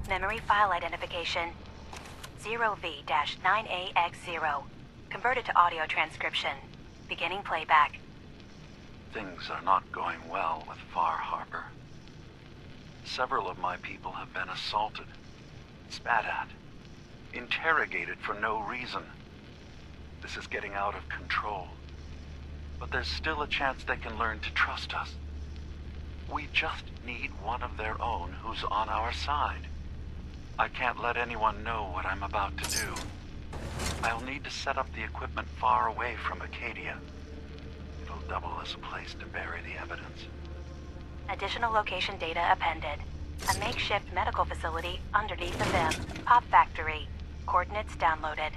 Memory file identification 0V-9AX0. Converted to audio transcription. Beginning playback. Things are not going well with Far Harbor. Several of my people have been assaulted, spat at, interrogated for no reason. This is getting out of control. But there's still a chance they can learn to trust us. We just need one of their own who's on our side. I can't let anyone know what I'm about to do. I'll need to set up the equipment far away from Acadia. It'll double as a place to bury the evidence. Additional location data appended. A makeshift medical facility underneath the VIM. Pop factory. Coordinates downloaded.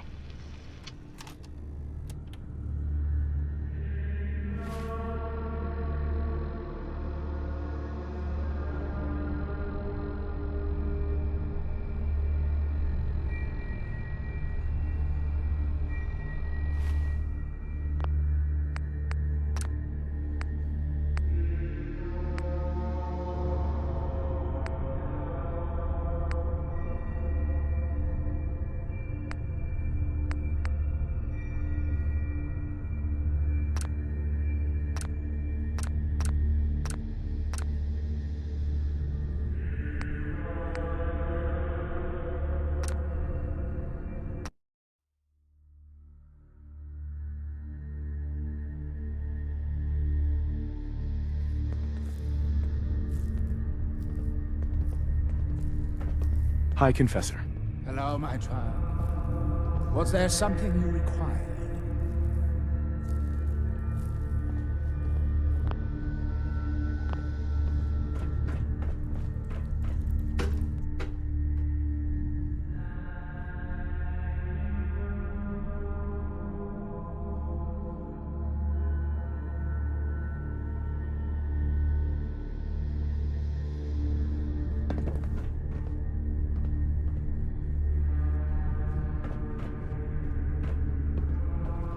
High Confessor. Hello, my child. Was there something you required?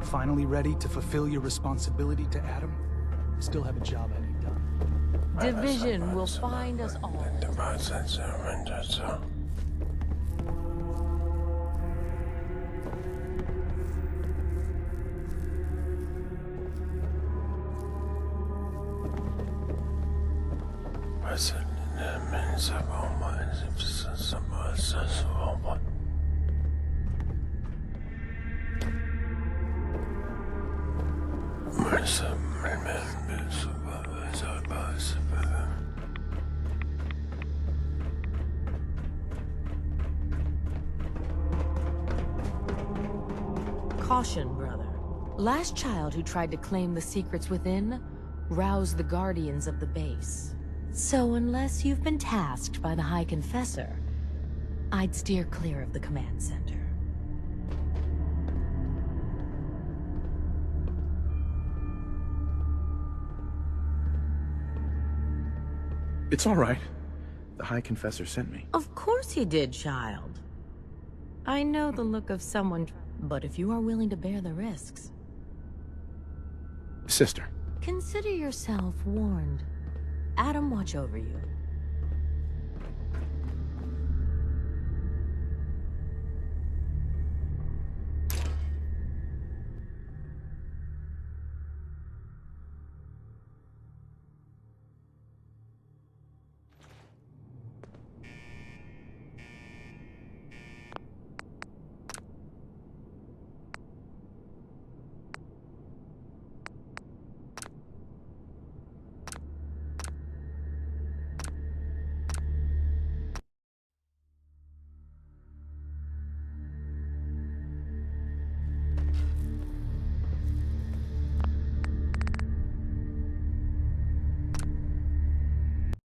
Finally ready to fulfill your responsibility to Adam? Still have a job I need done. Division will find us all. Caution, brother. Last child who tried to claim the secrets within roused the guardians of the base. So unless you've been tasked by the High Confessor, I'd steer clear of the command center. It's all right. The High Confessor sent me. Of course he did, child. I know the look of someone, but if you are willing to bear the risks... Sister. Consider yourself warned. Adam, watch over you.